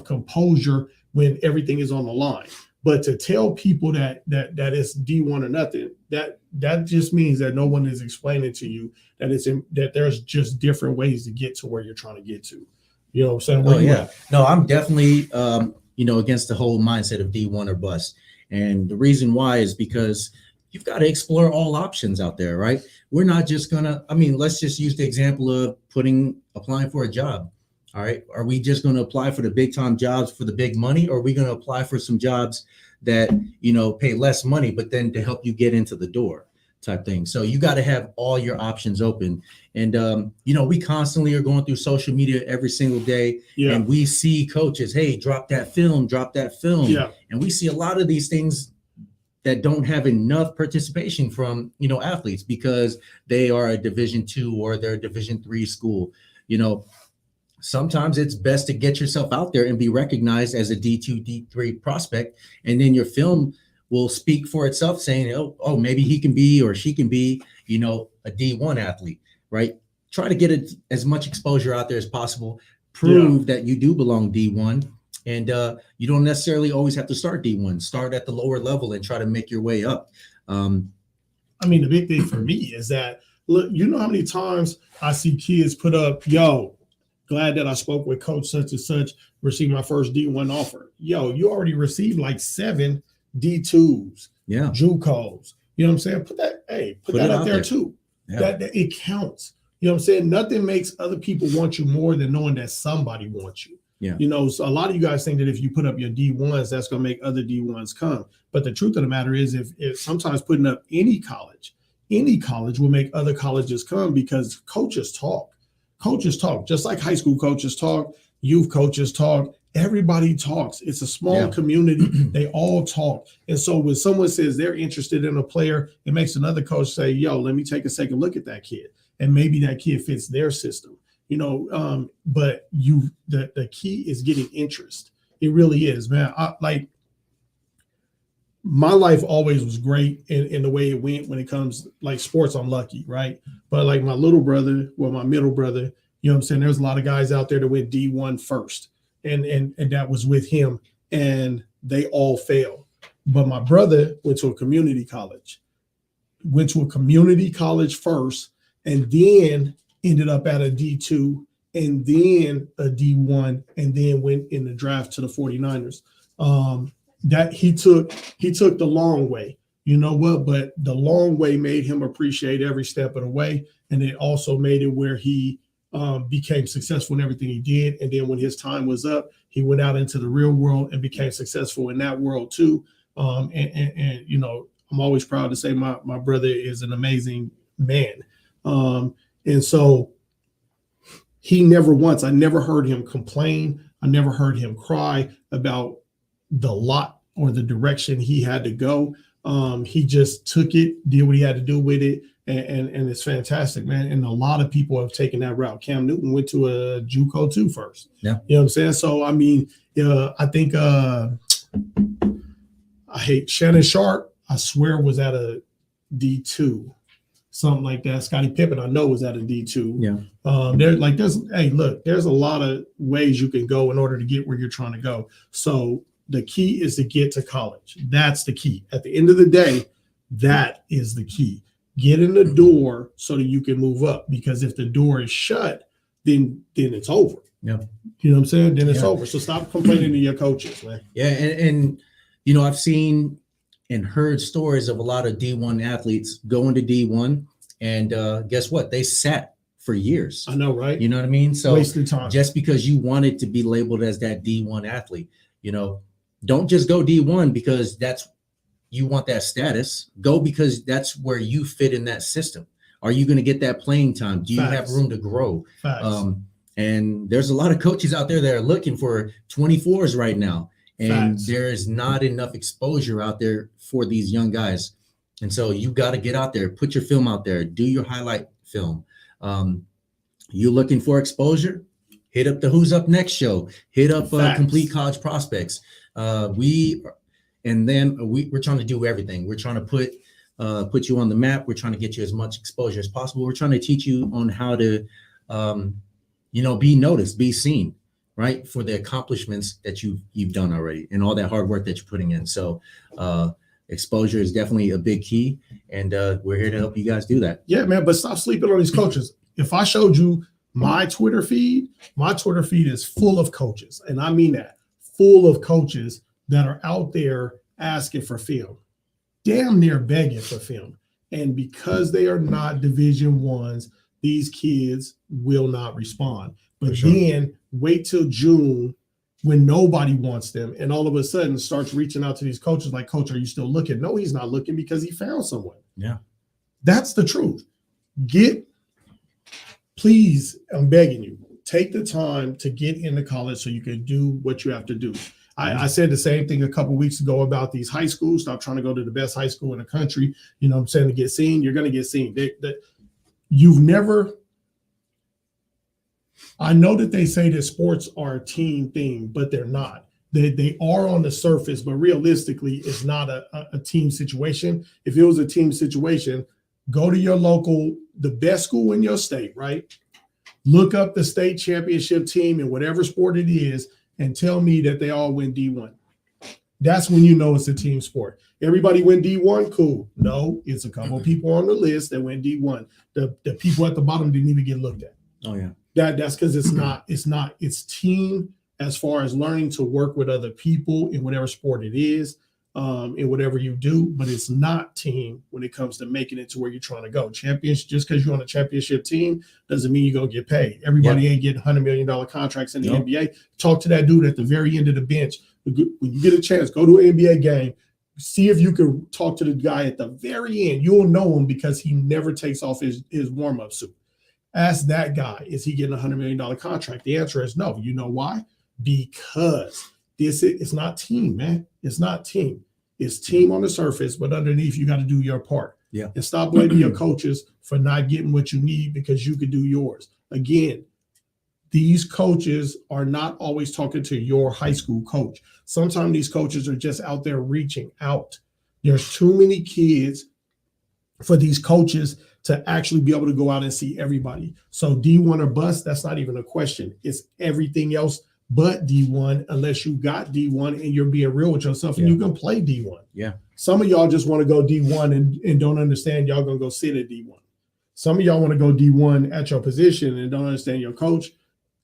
S2: composure when everything is on the line. But to tell people that it's D1 or nothing, that just means that no one is explaining to you that there's just different ways to get to where you're trying to get to. You know what I'm saying?
S3: No, I'm definitely against the whole mindset of D1 or bust. And the reason why is because you've got to explore all options out there, right? We're not just let's just use the example of applying for a job. All right. Are we just going to apply for the big time jobs for the big money? Or are we going to apply for some jobs that, pay less money, but then to help you get into the door type thing? So you got to have all your options open. And, we constantly are going through social media every single day. Yeah. And we see coaches, hey, drop that film. Yeah. And we see a lot of these things that don't have enough participation from, athletes because they are a Division II or they're a Division III school. Sometimes it's best to get yourself out there and be recognized as a D2, D3 prospect. And then your film will speak for itself, saying, oh, maybe he can be or she can be, you know, a D1 athlete, right? Try to get as much exposure out there as possible. Prove that you do belong D1. And you don't necessarily always have to start D1. Start at the lower level and try to make your way up.
S2: I mean, the big thing for me is that, look, you know how many times I see kids put up, yo, glad that I spoke with coach such and such, received my first D1 offer. Yo, you already received like 7 D2s, JUCOs. You know what I'm saying? Put that up there too. That it counts. You know what I'm saying? Nothing makes other people want you more than knowing that somebody wants you.
S3: Yeah.
S2: You know, so a lot of you guys think that if you put up your D1s, that's going to make other D1s come. But the truth of the matter is, if sometimes putting up any college will make other colleges come, because coaches talk. Coaches talk, just like high school coaches talk, youth coaches talk. Everybody talks. It's a small community. They all talk. And so when someone says they're interested in a player, it makes another coach say, yo, let me take a second look at that kid. And maybe that kid fits their system. You know, but the key is getting interest. It really is, man. My life always was great in the way it went when it comes like sports. I'm lucky, right? But like my middle brother, you know what I'm saying? There's a lot of guys out there that went D1 first, and that was with him, and they all failed. But my brother went to a community college first, and then ended up at a D2 and then a D1, and then went in the draft to the 49ers. That he took the long way. You know what? But the long way made him appreciate every step of the way. And it also made it where he became successful in everything he did. And then when his time was up, he went out into the real world and became successful in that world too. And you know, I'm always proud to say my brother is an amazing man. And so I never heard him complain. I never heard him cry about the lot or the direction he had to go. He just took it, did what he had to do with it. And it's fantastic, man. And a lot of people have taken that route. Cam Newton went to a JUCO too first.
S3: Yeah.
S2: You know what I'm saying? So, I mean, I think I hate Shannon Sharp, I swear was at a D2. Something like that. Scottie Pippen, I know, was at a D2. There's a lot of ways you can go in order to get where you're trying to go. So the key is to get to college. That's the key. At the end of the day, that is the key. Get in the door so that you can move up. Because if the door is shut, then it's over.
S3: Yeah.
S2: You know what I'm saying? Then it's over. So stop complaining to your coaches, man.
S3: Yeah, and you know, I've seen and heard stories of a lot of D1 athletes going to D1, and guess what? They sat for years.
S2: I know, right?
S3: You know what I mean? So
S2: wasted time.
S3: Just because you wanted to be labeled as that D1 athlete, you know, don't just go D1 because you want that status. Go because that's where you fit in that system. Are you going to get that playing time? Do you have room to grow? And there's a lot of coaches out there that are looking for 24s right now. And there is not enough exposure out there for these young guys. And so you got to get out there, put your film out there, do your highlight film. You looking for exposure? Hit up the Who's Up Next show. Hit up Complete College Prospects. We're trying to do everything. We're trying to put you on the map. We're trying to get you as much exposure as possible. We're trying to teach you on how to, be noticed, be seen, right, for the accomplishments that you've done already and all that hard work that you're putting in. So exposure is definitely a big key, and we're here to help you guys do that.
S2: Yeah, man, but stop sleeping on these coaches. If I showed you my Twitter feed is full of coaches, and I mean that, full of coaches that are out there asking for film, damn near begging for film. And because they are not Division Ones, these kids will not respond. But then wait till June when nobody wants them, and all of a sudden starts reaching out to these coaches like, Coach, are you still looking? No, he's not looking because he found someone.
S3: Yeah.
S2: That's the truth. Please, I'm begging you, take the time to get into college so you can do what you have to do. I said the same thing a couple weeks ago about these high schools. Stop trying to go to the best high school in the country. You know what I'm saying? To get seen, you're going to get seen. I know that they say that sports are a team thing, but they're not. They are on the surface, but realistically, it's not a team situation. If it was a team situation, go to your local, the best school in your state, right? Look up the state championship team in whatever sport it is and tell me that they all win D1. That's when you know it's a team sport. Everybody win D1, cool. No, it's a couple of people on the list that win D1. The people at the bottom didn't even get looked at.
S3: Oh yeah.
S2: That's because it's team as far as learning to work with other people in whatever sport it is, in whatever you do, but it's not team when it comes to making it to where you're trying to go. Championship, just because you're on a championship team doesn't mean you're gonna get paid. Everybody ain't getting $100 million contracts in the NBA. Talk to that dude at the very end of the bench. When you get a chance, go to an NBA game. See if you can talk to the guy at the very end. You'll know him because he never takes off his warm-up suit. Ask that guy, is he getting a $100 million contract? The answer is no. You know why? Because it's not team, man. It's not team. It's team on the surface, but underneath you got to do your part.
S3: Yeah.
S2: And stop blaming your coaches for not getting what you need because you could do yours. Again, these coaches are not always talking to your high school coach. Sometimes these coaches are just out there reaching out. There's too many kids for these coaches to actually be able to go out and see everybody. So D1 or bust, that's not even a question. It's everything else but D1, unless you got D1 and you're being real with yourself and you can play D1.
S3: Yeah.
S2: Some of y'all just want to go D1 and don't understand y'all going to go sit at D1. Some of y'all want to go D1 at your position and don't understand your coach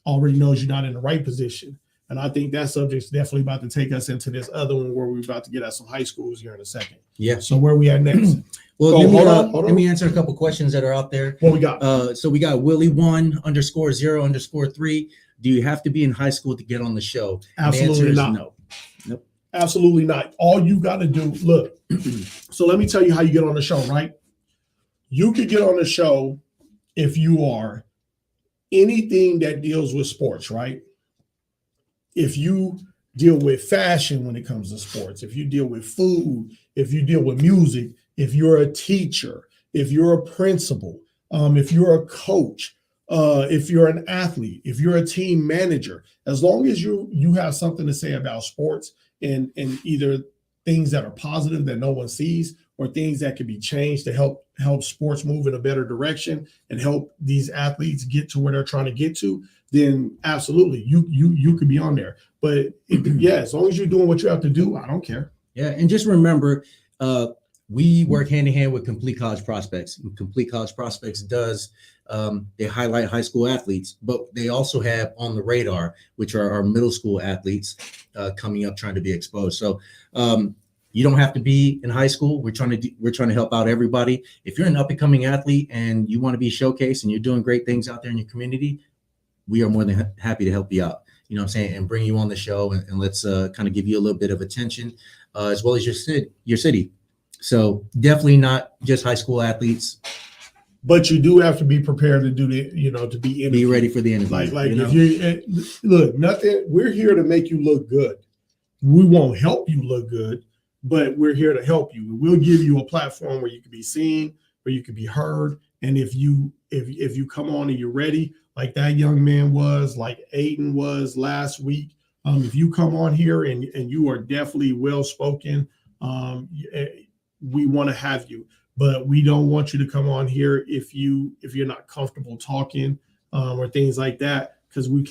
S2: already knows you're not in the right position. And I think that subject's definitely about to take us into this other one where we're about to get at some high schools here in a second.
S3: Yeah.
S2: So where we at next?
S3: Well,
S2: hold on.
S3: Let me answer a couple questions that are out there.
S2: What we got?
S3: So we got Willie1_0_3. Do you have to be in high school to get on the show?
S2: Absolutely not.
S3: No. Nope.
S2: Absolutely not. All you got to do, look. So let me tell you how you get on the show, right? You could get on the show if you are anything that deals with sports, right? If you deal with fashion when it comes to sports, if you deal with food, if you deal with music, if you're a teacher, if you're a principal, if you're a coach, if you're an athlete, if you're a team manager, as long as you have something to say about sports and either things that are positive that no one sees or things that can be changed to help sports move in a better direction and help these athletes get to where they're trying to get to, then absolutely you could be on there. But as long as you're doing what you have to do, I don't care.
S3: Yeah, and just remember, we work hand in hand with Complete College Prospects. And Complete College Prospects does they highlight high school athletes, but they also have On the Radar, which are our middle school athletes coming up trying to be exposed. So you don't have to be in high school. We're trying to help out everybody. If you're an up and coming athlete and you want to be showcased and you're doing great things out there in your community, we are more than happy to help you out. You know what I'm saying? And bring you on the show and let's kind of give you a little bit of attention as well as your city. So definitely not just high school athletes.
S2: But you do have to be prepared to do to be interviewed.
S3: Be ready for the interview.
S2: Like if you look, nothing, we're here to make you look good. We won't help you look good, but we're here to help you. We'll give you a platform where you can be seen, where you can be heard. And if you come on and you're ready, like that young man was, like Aiden was last week, if you come on here and you are definitely well spoken, we want to have you. But we don't want you to come on here if you're not comfortable talking or things like that, because we're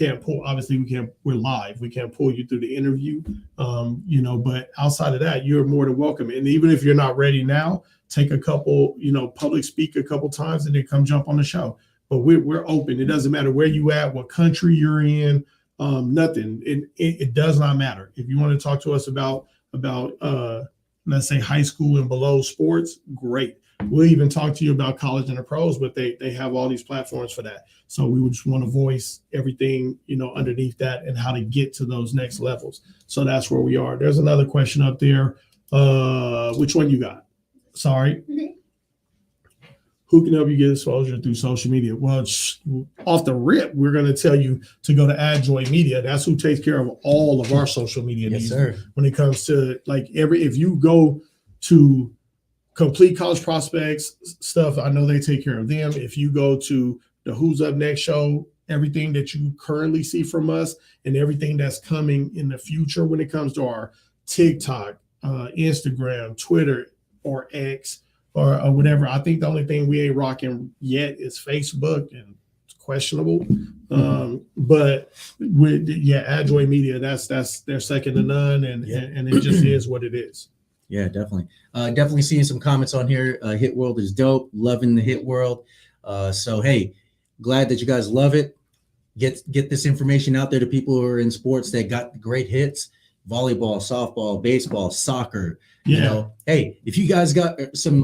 S2: live. We can't pull you through the interview, but outside of that, you're more than welcome. And even if you're not ready now, take a couple, public speak a couple times and then come jump on the show. But we're open. It doesn't matter where you at, what country you're in, nothing. It does not matter. If you want to talk to us about let's say high school and below sports, great. We'll even talk to you about college and the pros, but they have all these platforms for that. So we would just want to voice everything, underneath that and how to get to those next levels. So that's where we are. There's another question up there. Which one you got? Sorry. Who can help you get exposure through social media? Well, off the rip, we're going to tell you to go to AdJoy Media. That's who takes care of all of our social media needs.
S3: Sir.
S2: When it comes to if you go to Complete College Prospects stuff, I know they take care of them. If you go to the Who's Up Next show, everything that you currently see from us and everything that's coming in the future when it comes to our TikTok, Instagram, Twitter, or X, or whatever. I think the only thing we ain't rocking yet is Facebook, and it's questionable. But with Adjoy Media, that's they're second to none, and it just is what it is.
S3: Yeah, definitely. Definitely seeing some comments on here. Hit World is dope. Loving the Hit World. So hey, glad that you guys love it. Get this information out there to people who are in sports that got great hits. Volleyball, softball, baseball, soccer.
S2: Yeah.
S3: You know, hey, if you guys got some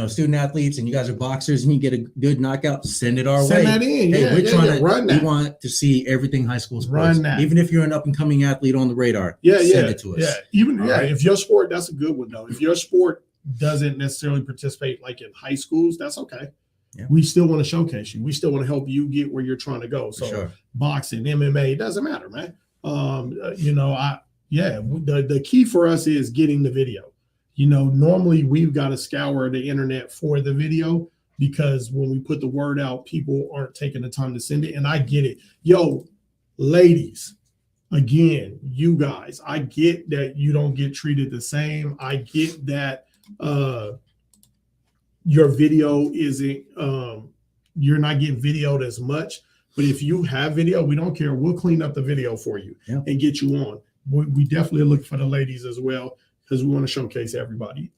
S3: student athletes and you guys are boxers and you get a good knockout, send it our way.
S2: Send that in.
S3: Hey, we're trying to
S2: run that.
S3: We want to see everything high school sports.
S2: Run that.
S3: Even if you're an up and coming athlete on the radar, send it to us.
S2: If your sport, that's a good one though. If your sport doesn't necessarily participate like in high schools, that's okay.
S3: Yeah.
S2: We still want to showcase you. We still want to help you get where you're trying to go. So
S3: sure.
S2: Boxing, MMA, it doesn't matter, man. The key for us is getting the video. Normally we've got to scour the internet for the video because when we put the word out, people aren't taking the time to send it. And I get it. Yo, ladies, again, you guys, I get that you don't get treated the same. I get that your video isn't, you're not getting videoed as much. But if you have video, we don't care. We'll clean up the video for you and get you on. We definitely look for the ladies as well because we want to showcase everybody.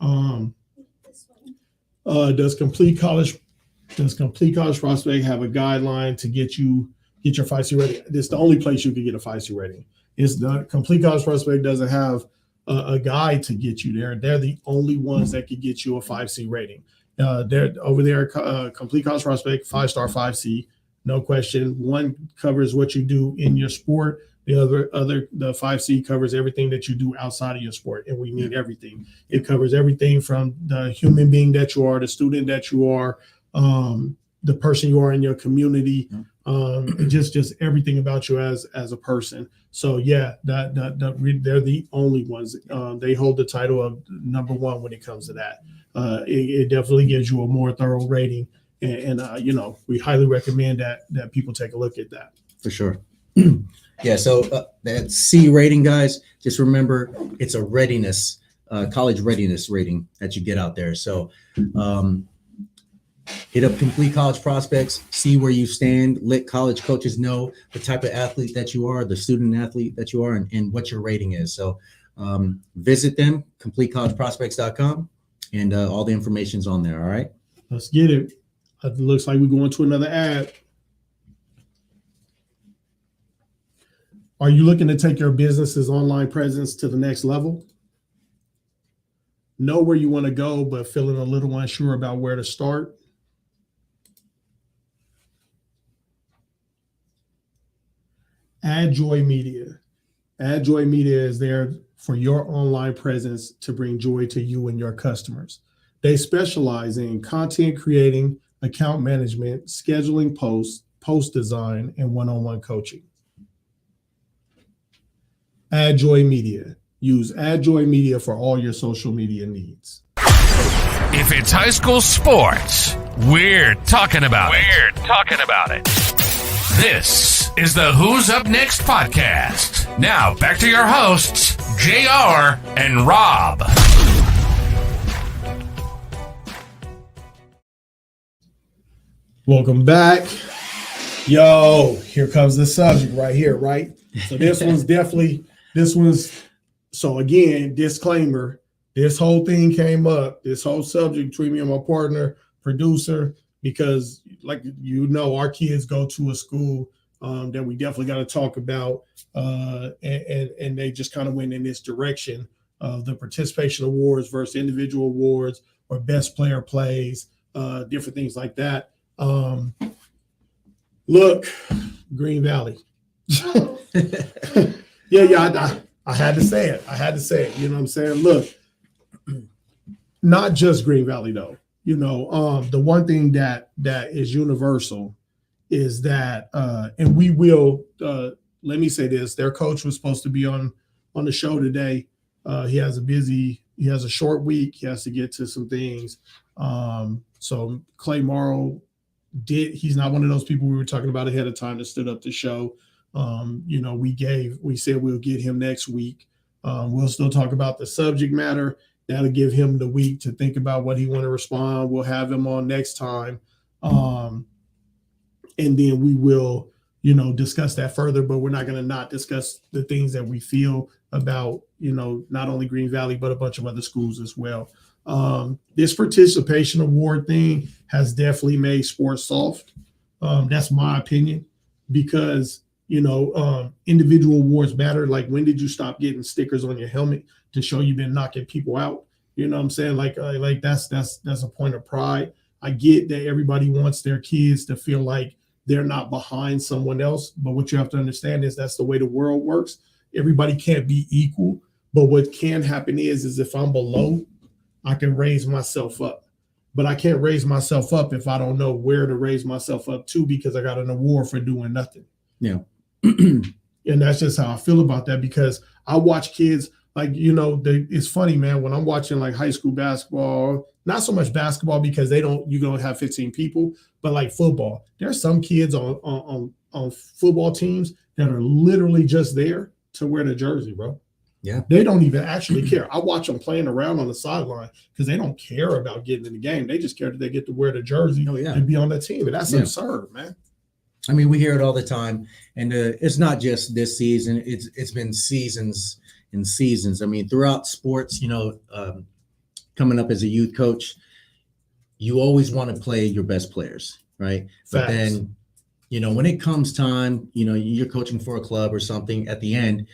S2: Does Complete College Prospect have a guideline to get your 5C rating? This is the only place you can get a 5C rating. It's the Complete College Prospect doesn't have a guide to get you there. They're the only ones that could get you a 5C rating. They're over there. Complete College Prospect 5-star 5C. No question. One covers what you do in your sport. The 5C covers everything that you do outside of your sport. And we mean everything. It covers everything from the human being that you are, the student that you are, the person you are in your community, just everything about you as a person. So yeah, they're the only ones. They hold the title of number one when it comes to that. It definitely gives you a more thorough rating. And we highly recommend that people take a look at that.
S3: For sure. Yeah, so that C rating, guys, just remember it's a readiness, college readiness rating that you get out there. So hit up Complete College Prospects, see where you stand, let college coaches know the type of athlete that you are, the student athlete that you are, and what your rating is. So visit them, CompleteCollegeProspects.com, and all the information's on there, all right?
S2: Let's get it. It looks like we're going to another ad. Are you looking to take your business's online presence to the next level? Know where you want to go, but feeling a little unsure about where to start? Adjoy Media. Adjoy Media is there for your online presence to bring joy to you and your customers. They specialize in content creating, account management, scheduling posts, post design, and one-on-one coaching. Adjoy Media. Use Adjoy Media for all your social media needs.
S1: If it's high school sports, we're talking about it. This is the Who's Up Next podcast. Now back to your hosts, JR and Rob.
S2: Welcome back. Yo, here comes the subject right here, right? So so again, disclaimer, this whole thing came up, this whole subject between me and my partner, producer, because our kids go to a school that we definitely got to talk about. And they just kind of went in this direction of the participation awards versus individual awards or best player plays, different things like that. Look, Green Valley. I had to say it. You know what I'm saying? Look, not just Green Valley though. The one thing that is universal is that, and we will. Let me say this: their coach was supposed to be on the show today. He has a short week. He has to get to some things. So Clay Morrow he's not one of those people we were talking about ahead of time that stood up to show. We said we'll get him next week. We'll still talk about the subject matter. That'll give him the week to think about what he want to respond. We'll have him on next time. And then we will, discuss that further, but we're not going to not discuss the things that we feel about, not only Green Valley, but a bunch of other schools as well. This participation award thing has definitely made sports soft. That's my opinion, because individual awards matter. Like, when did you stop getting stickers on your helmet to show you've been knocking people out? You know what I'm saying? Like that's a point of pride. I get that everybody wants their kids to feel like they're not behind someone else, but what you have to understand is that's the way the world works. Everybody can't be equal, but what can happen is if I'm below, I can raise myself up. But I can't raise myself up if I don't know where to raise myself up to, because I got an award for doing nothing.
S3: Yeah.
S2: And that's just how I feel about that, because I watch kids it's funny, man, when I'm watching like high school basketball, not so much basketball because you don't have 15 people, but like football. There's some kids on football teams that are literally just there to wear the jersey, bro.
S3: Yeah.
S2: They don't even actually care. I watch them playing around on the sideline because they don't care about getting in the game. They just care that they get to wear the jersey and be on the team. And that's absurd, man.
S3: I mean, we hear it all the time, and it's not just this season. It's been seasons and seasons. I mean, throughout sports, coming up as a youth coach, you always want to play your best players, right?
S2: Facts.
S3: But then, when it comes time, you're coaching for a club or something, at the end,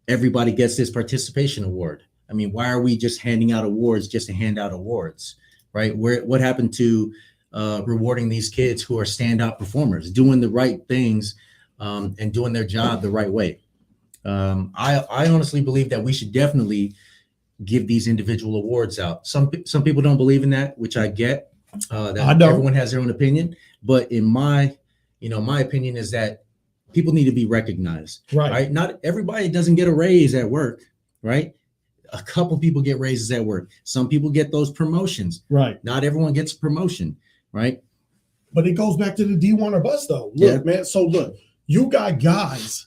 S3: everybody gets this participation award. I mean, why are we just handing out awards just to hand out awards, right? What happened to rewarding these kids who are standout performers, doing the right things and doing their job the right way? I honestly believe that we should definitely give these individual awards out. Some people don't believe in that, which I get. Everyone has their own opinion, but in my opinion is that people need to be recognized. Right? Not everybody doesn't get a raise at work, right? A couple people get raises at work. Some people get those promotions. Right. Not everyone gets a promotion, right?
S2: But it goes back to the D1 or bust, though. Look, man. So look, you got guys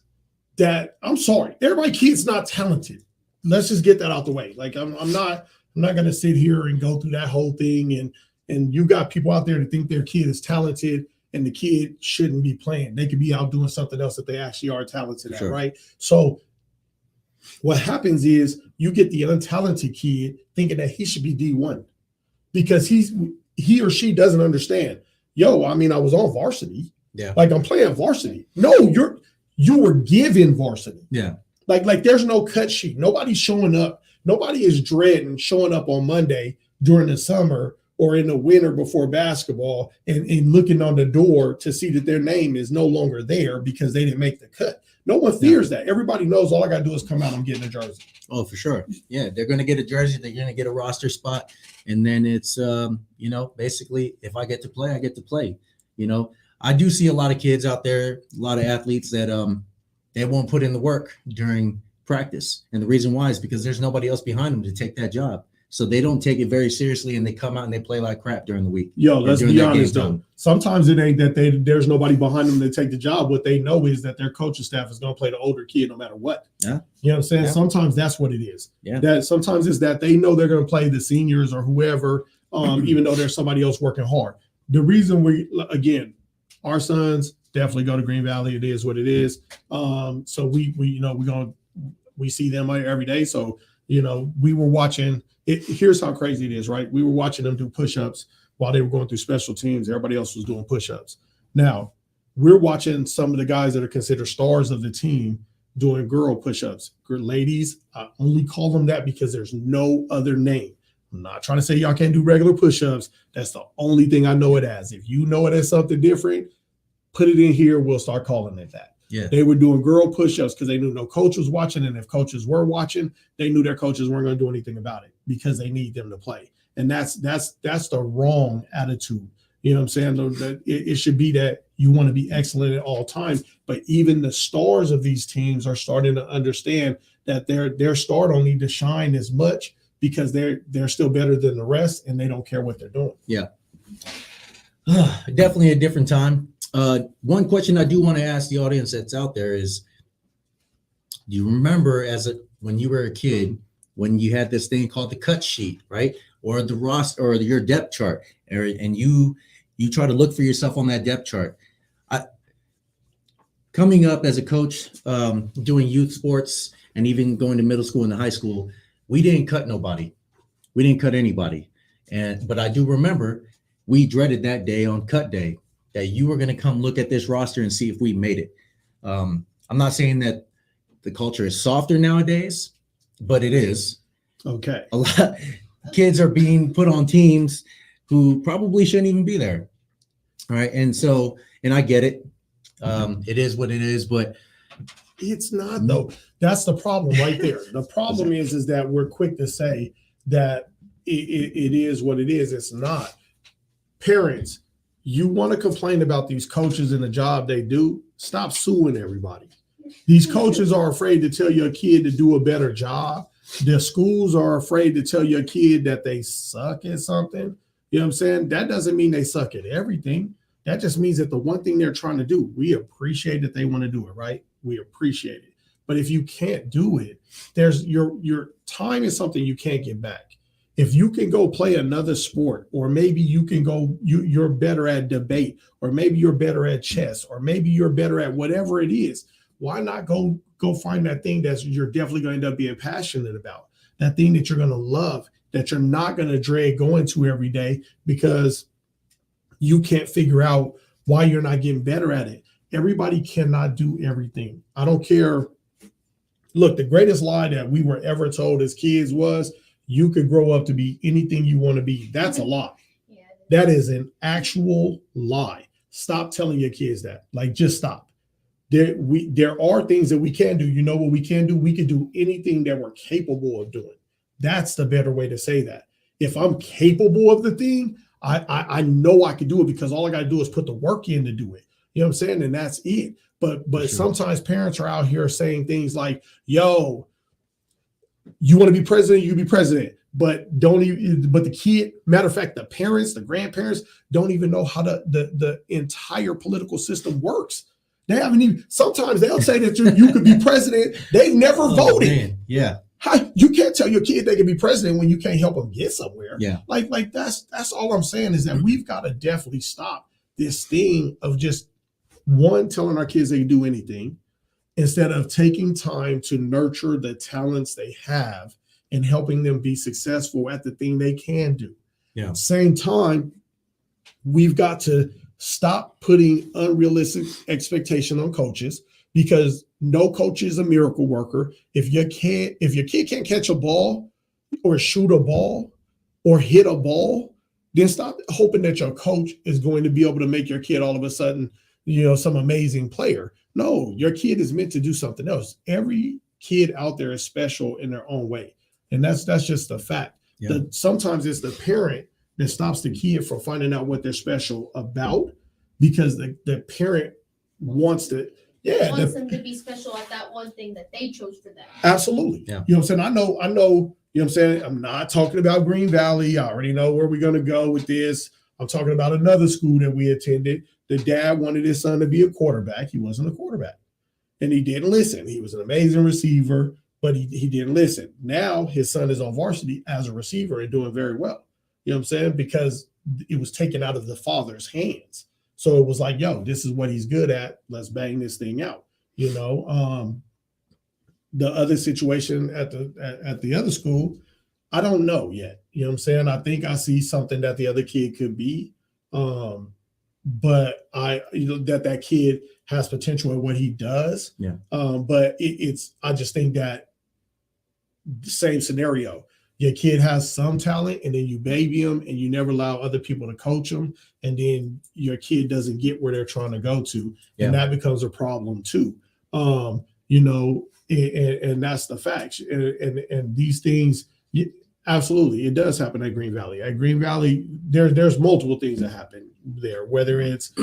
S2: that, I'm sorry, everybody kid's not talented. Let's just get that out the way. Like, I'm not going to sit here and go through that whole thing. And you got people out there that think their kid is talented and the kid shouldn't be playing. They could be out doing something else that they actually are talented at, right? So what happens is you get the untalented kid thinking that he should be D1 because he or she doesn't understand. I mean, I was on varsity. Yeah. Like, I'm playing varsity. No, you were given varsity. Yeah. Like there's no cut sheet. Nobody's showing up. Nobody is dreading showing up on Monday during the summer or in the winter before basketball and looking on the door to see that their name is no longer there because they didn't make the cut. No one fears that. Everybody knows all I got to do is come out and get a jersey.
S3: Oh, for sure. Yeah, they're going to get a jersey. They're going to get a roster spot. And then it's, basically, if I get to play, I get to play. I do see a lot of kids out there, a lot of athletes that they won't put in the work during practice. And the reason why is because there's nobody else behind them to take that job. So they don't take it very seriously, and they come out and they play like crap during the week.
S2: Let's be honest, though. Sometimes it ain't that there's nobody behind them to take the job. What they know is that their coaching staff is going to play the older kid no matter what. Yeah. You know what I'm saying? Yeah. Sometimes that's what it is. Yeah. That sometimes it's that they know they're going to play the seniors or whoever, even though there's somebody else working hard. The reason our sons definitely go to Green Valley. It is what it is. So we see them every day. So, we were watching it. Here's how crazy it is, right? We were watching them do push-ups while they were going through special teams. Everybody else was doing push-ups. Now, we're watching some of the guys that are considered stars of the team doing girl push-ups. Ladies, I only call them that because there's no other name. I'm not trying to say y'all can't do regular push-ups. That's the only thing I know it as. If you know it as something different, put it in here. We'll start calling it that. Yeah. They were doing girl push-ups because they knew no coach was watching. And if coaches were watching, they knew their coaches weren't going to do anything about it because they need them to play. And that's the wrong attitude. You know what I'm saying? It should be that you want to be excellent at all times. But even the stars of these teams are starting to understand that their star don't need to shine as much because they're still better than the rest and they don't care what they're doing.
S3: Yeah. Definitely a different time. One question I do want to ask the audience that's out there is, do you remember when you were a kid, when you had this thing called the cut sheet, right? Or the roster or your depth chart, and you try to look for yourself on that depth chart. Coming up as a coach, doing youth sports and even going to middle school and high school, we didn't cut nobody. We didn't cut anybody. But I do remember we dreaded that day on cut day, that you were going to come look at this roster and see if we made it. I'm not saying that the culture is softer nowadays, but it is.
S2: Okay.
S3: A lot kids are being put on teams who probably shouldn't even be there. All right. And I get it. It is what it is, but
S2: it's not though. That's the problem right there. The problem is that we're quick to say that it is what it is. It's not. Parents, you want to complain about these coaches and the job they do, stop suing everybody. These coaches are afraid to tell your kid to do a better job. The schools are afraid to tell your kid that they suck at something. You know what I'm saying? That doesn't mean they suck at everything. That just means that the one thing they're trying to do, we appreciate that they want to do it, right? We appreciate it. But if you can't do it, there's your time is something you can't get back. If you can go play another sport, or maybe you can go, you're better at debate, or maybe you're better at chess, or maybe you're better at whatever it is, why not go find that thing that you're definitely going to end up being passionate about, that thing that you're going to love, that you're not going to dread going to every day because you can't figure out why you're not getting better at it. Everybody cannot do everything. I don't care. Look, the greatest lie that we were ever told as kids was you could grow up to be anything you want to be. That's a lie. Yeah. That is an actual lie. Stop telling your kids that. Like, just stop. There are things that we can do. You know what we can do? We can do anything that we're capable of doing. That's the better way to say that. If I'm capable of the thing, I know I can do it because all I got to do is put the work in to do it. You know what I'm saying? And that's it. But sure. Sometimes parents are out here saying things like, yo, you want to be president, you be president. But the kid, matter of fact, the parents, the grandparents don't even know how the entire political system works. They haven't even, sometimes they'll say that you could be president. They've never voted. Man.
S3: Yeah.
S2: You can't tell your kid they can be president when you can't help them get somewhere.
S3: Yeah.
S2: Like that's all I'm saying is that we've got to definitely stop this thing of just telling our kids they can do anything instead of taking time to nurture the talents they have and helping them be successful at the thing they can do.
S3: Yeah.
S2: Same time, we've got to stop putting unrealistic expectation on coaches, because no coach is a miracle worker. If your kid can't catch a ball or shoot a ball or hit a ball, then stop hoping that your coach is going to be able to make your kid all of a sudden, some amazing player. No, your kid is meant to do something else. Every kid out there is special in their own way. And that's just a fact. Yeah. Sometimes it's the parent that stops the kid from finding out what they're special about, because the parent wants them to be special at that one thing that they chose for them. Absolutely. Yeah. You know what I'm saying? I know, you know what I'm saying? I'm not talking about Green Valley. I already know where we're going to go with this. I'm talking about another school that we attended. The dad wanted his son to be a quarterback. He wasn't a quarterback. And he didn't listen. He was an amazing receiver, but he didn't listen. Now his son is on varsity as a receiver and doing very well. You know what I'm saying? Because it was taken out of the father's hands. So it was like, yo, this is what he's good at. Let's bang this thing out. The other situation at the other school, I don't know yet. You know what I'm saying? I think I see something that the other kid could be. But that kid has potential at what he does. Yeah. But I just think that the same scenario. Your kid has some talent, and then you baby them, and you never allow other people to coach them, and then your kid doesn't get where they're trying to go to, and that becomes a problem too. And that's the facts. And these things, absolutely, it does happen at Green Valley. At Green Valley, there's multiple things that happen there. Whether it's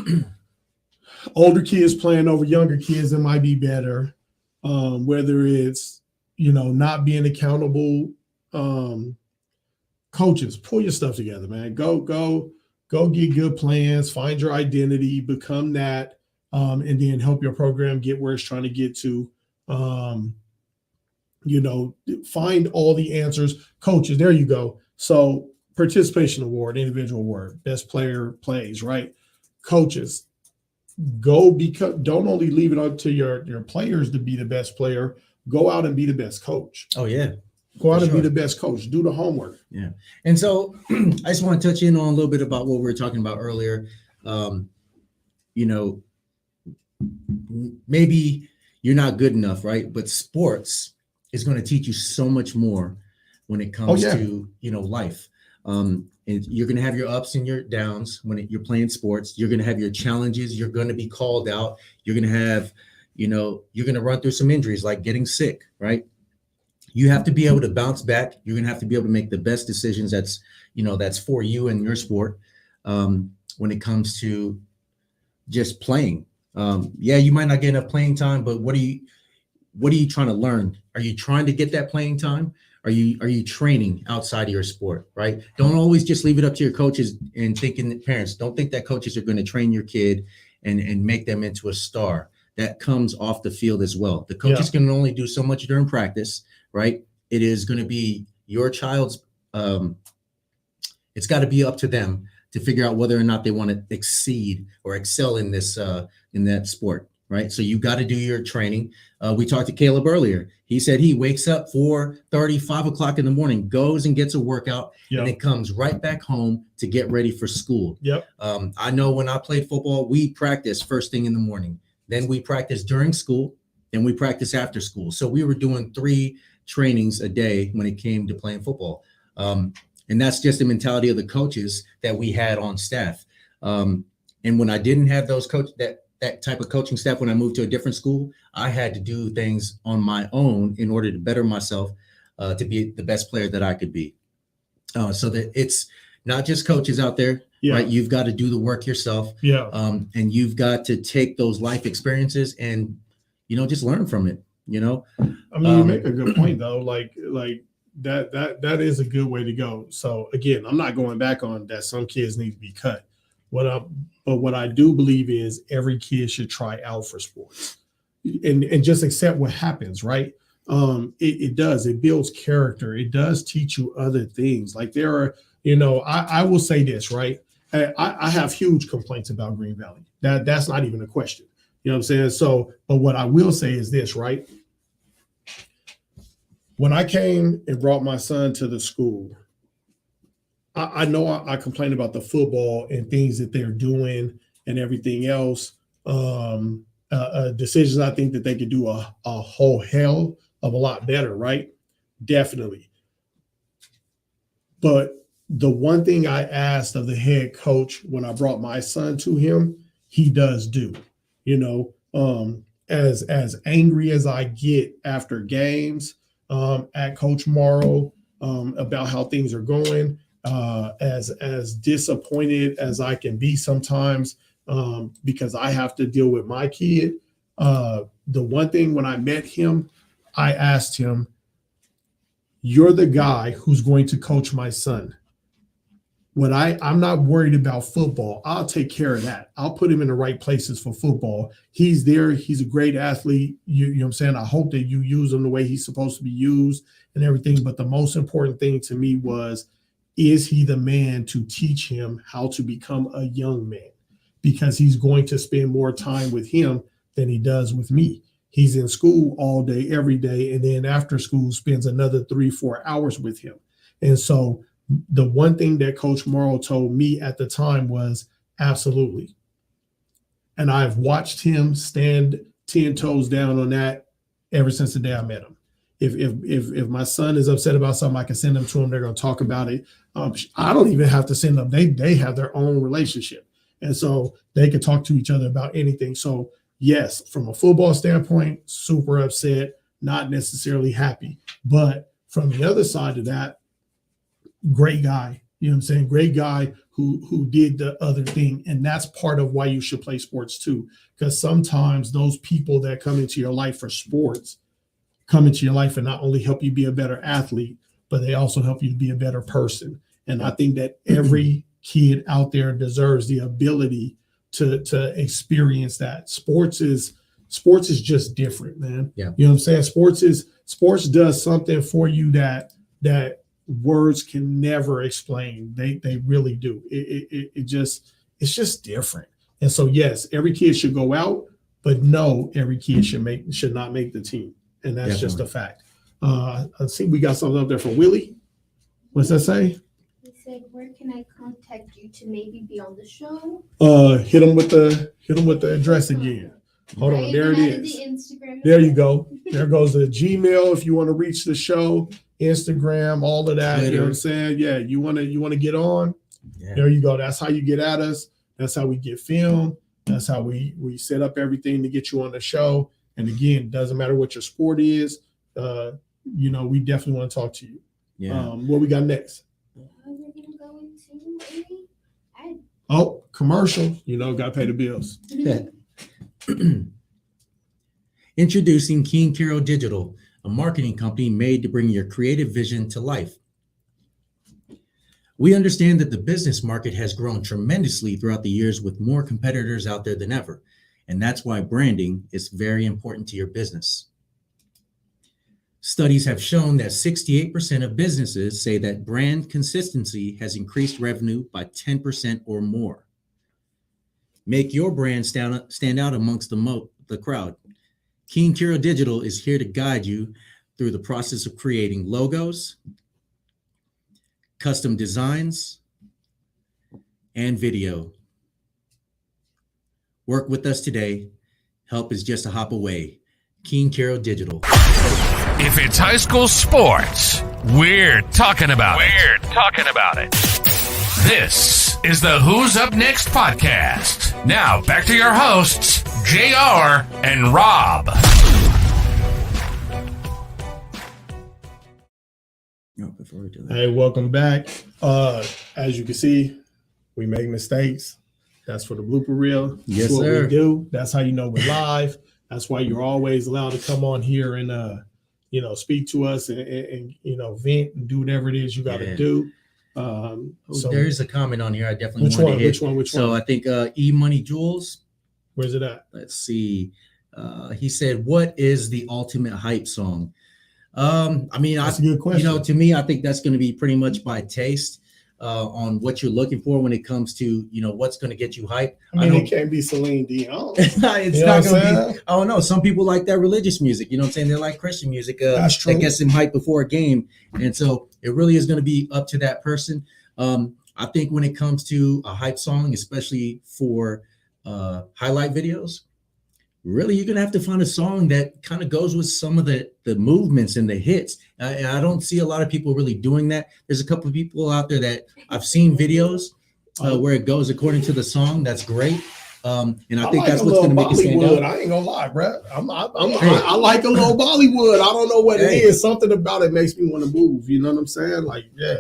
S2: older kids playing over younger kids that might be better, whether it's not being accountable. Coaches, pull your stuff together, man. Go go get good plans, find your identity, become that, and then help your program get where it's trying to get to. Find all the answers. Coaches, there you go. So participation award, individual award, best player plays, right? Coaches, don't only leave it up to your players to be the best player. Go out and be the best coach.
S3: Oh yeah.
S2: Go out and be the best coach. Do the homework.
S3: Yeah. And so I just want to touch in on a little bit about what we were talking about earlier. Maybe you're not good enough, right? But sports is going to teach you so much more when it comes to, life. And you're going to have your ups and your downs when you're playing sports. You're going to have your challenges. You're going to be called out. You're going to have, you're going to run through some injuries like getting sick, right? You have to be able to bounce back. You're going to have to be able to make the best decisions that's for you and your sport when it comes to just playing. You might not get enough playing time, but what are you trying to learn? Are you trying to get that playing time? Are you training outside of your sport, right? Don't always just leave it up to your coaches and parents don't think that coaches are going to train your kid and make them into a star. That comes off the field as well. The coaches can only do so much during practice, right? It is going to be your child's, it's got to be up to them to figure out whether or not they want to exceed or excel in this, in that sport, right? So you got to do your training. We talked to Caleb earlier. He said he wakes up 4:30, 5 o'clock in the morning, goes and gets a workout, and then comes right back home to get ready for school. I know when I played football, we practiced first thing in the morning. Then we practiced during school, then we practiced after school. So we were doing 3 trainings a day when it came to playing football. And that's just the mentality of the coaches that we had on staff. And when I didn't have those that type of coaching staff, when I moved to a different school, I had to do things on my own in order to better myself, to be the best player that I could be. So that it's not just coaches out there, right? You've got to do the work yourself. And you've got to take those life experiences and, just learn from it,
S2: I mean, you make a good point though. Like that is a good way to go. So again, I'm not going back on that. Some kids need to be cut. But what I do believe is every kid should try out for sports and just accept what happens, right? It does. It builds character. It does teach you other things. Like there are, I will say this, right? I have huge complaints about Green Valley. That's not even a question. You know what I'm saying? So, but what I will say is this, right? When I came and brought my son to the school, I know I complain about the football and things that they're doing and everything else. Decisions I think that they could do a whole hell of a lot better, right? Definitely. But the one thing I asked of the head coach when I brought my son to him, he does do. As angry as I get after games at Coach Morrow about how things are going, as disappointed as I can be sometimes because I have to deal with my kid. The one thing when I met him, I asked him, "You're the guy who's going to coach my son. I'm not worried about football. I'll take care of that. I'll put him in the right places for football. He's there. He's a great athlete. You know what I'm saying? I hope that you use him the way he's supposed to be used and everything. But the most important thing to me was, is he the man to teach him how to become a young man? Because he's going to spend more time with him than he does with me. He's in school all day, every day. And then after school spends another 3-4 hours with him. And so the one thing that Coach Morrow told me at the time was absolutely. And I've watched him stand 10 toes down on that ever since the day I met him. If my son is upset about something, I can send them to him. They're going to talk about it. I don't even have to send them. They have their own relationship. And so they can talk to each other about anything. So yes, from a football standpoint, super upset, not necessarily happy. But from the other side of that, great guy, you know what I'm saying? Great guy who did the other thing. And that's part of why you should play sports too. Because sometimes those people that come into your life for sports come into your life and not only help you be a better athlete, but they also help you to be a better person. And I think that every kid out there deserves the ability to experience that. Sports is just different, man.
S3: Yeah.
S2: You know what I'm saying? Sports does something for you that words can never explain. They really do. It's just different. And so yes, every kid should go out, but no, every kid should not make the team. And that's just a fact. Let's see, we got something up there for Willie. What's that say?
S4: He said, "Where can I contact you to maybe be on the show?"
S2: Hit him with the address again. Hold on, there it is.
S4: The Instagram.
S2: There you go. There goes the Gmail if you want to reach the show, Instagram, all of that.
S3: Twitter.
S2: You know what I'm saying? Yeah, you want to get on.
S3: Yeah.
S2: There you go. That's how you get at us. That's how we get filmed. That's how we set up everything to get you on the show. And again, doesn't matter what your sport is. We definitely want to talk to you.
S3: Yeah.
S2: What we got next?
S4: We're gonna go into maybe ad.
S2: Oh, commercial. Got to pay the bills.
S3: Introducing King Carroll Digital, a marketing company made to bring your creative vision to life. We understand that the business market has grown tremendously throughout the years with more competitors out there than ever, and that's why branding is very important to your business. Studies have shown that 68% of businesses say that brand consistency has increased revenue by 10% or more. Make your brand stand out amongst the crowd. King Carroll Digital is here to guide you through the process of creating logos, custom designs, and video. Work with us today. Help is just a hop away. King Carroll Digital.
S1: If it's high school sports, we're talking about it. This is the Who's Up Next podcast. Now, back to your hosts, JR and Rob.
S3: Before we do that.
S2: Hey, welcome back. As you can see, we make mistakes. That's for the blooper reel. That's
S3: Yes,
S2: what
S3: sir.
S2: we do. That's how you know we're live. That's why you're always allowed to come on here and speak to us and vent and do whatever it is you got to do. So
S3: there's a comment on here I definitely
S2: which
S3: want
S2: one?
S3: to hit.
S2: Which one? Which
S3: So
S2: one?
S3: I think E-Money Jules,
S2: Where's it at?
S3: let's see. He said, "What is the ultimate hype song?"
S2: That's a good question.
S3: To me, I think that's going to be pretty much by taste on what you're looking for when it comes to, what's going to get you hype.
S2: It can't be Celine Dion.
S3: It's not
S2: You know
S3: going
S2: what I'm
S3: to
S2: saying?
S3: be. Oh no, some people like that religious music. You know what I'm saying? They like Christian music.
S2: That's true.
S3: That gets them hype before a game, and so it really is going to be up to that person. I think when it comes to a hype song, especially for highlight videos, really you're gonna have to find a song that kind of goes with some of the movements and the hits. And I don't see a lot of people really doing that. There's a couple of people out there that I've seen videos where it goes according to the song. That's great. And I think that's what's gonna make it stand out.
S2: I ain't gonna lie, bro. I like a little Bollywood. I don't know what it is. Something about it makes me want to move. You know what I'm saying? Like, yeah.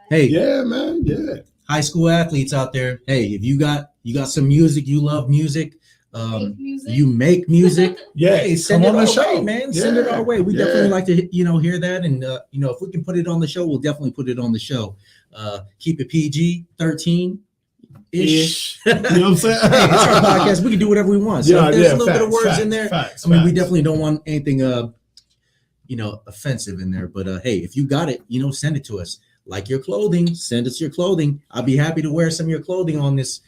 S3: Hey,
S2: Yeah, man. Yeah.
S3: high school athletes out there. Hey, if you got some music, you love music. You make music.
S2: Yeah.
S3: Hey, send
S2: come
S3: it
S2: on the
S3: our
S2: show.
S3: way, man. Send it our way. We
S2: Yeah.
S3: definitely like to, hear that. And, if we can put it on the show, we'll definitely put it on the show. Keep it PG, 13-ish.
S2: You know what I'm saying?
S3: Hey, it's our podcast. We can do whatever we want. So if there's a little bit of words in there.
S2: Facts,
S3: We definitely don't want anything, offensive in there. But, hey, if you got it, send it to us. Like your clothing, send us your clothing. I'll be happy to wear some of your clothing on this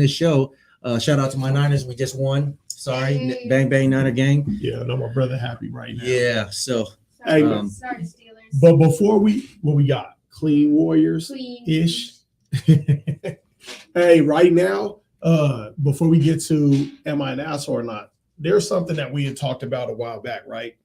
S3: show. Shout out to my Niners. We just won. Sorry.
S4: Hey.
S3: Bang, bang, Niner gang.
S2: Yeah, I know my brother happy right now.
S3: Yeah. So,
S2: Hey,
S4: Sorry, Steelers.
S2: but before what we got? Clean Warriors ish. Hey, right now, before we get to am I an asshole or not, there's something that we had talked about a while back, right?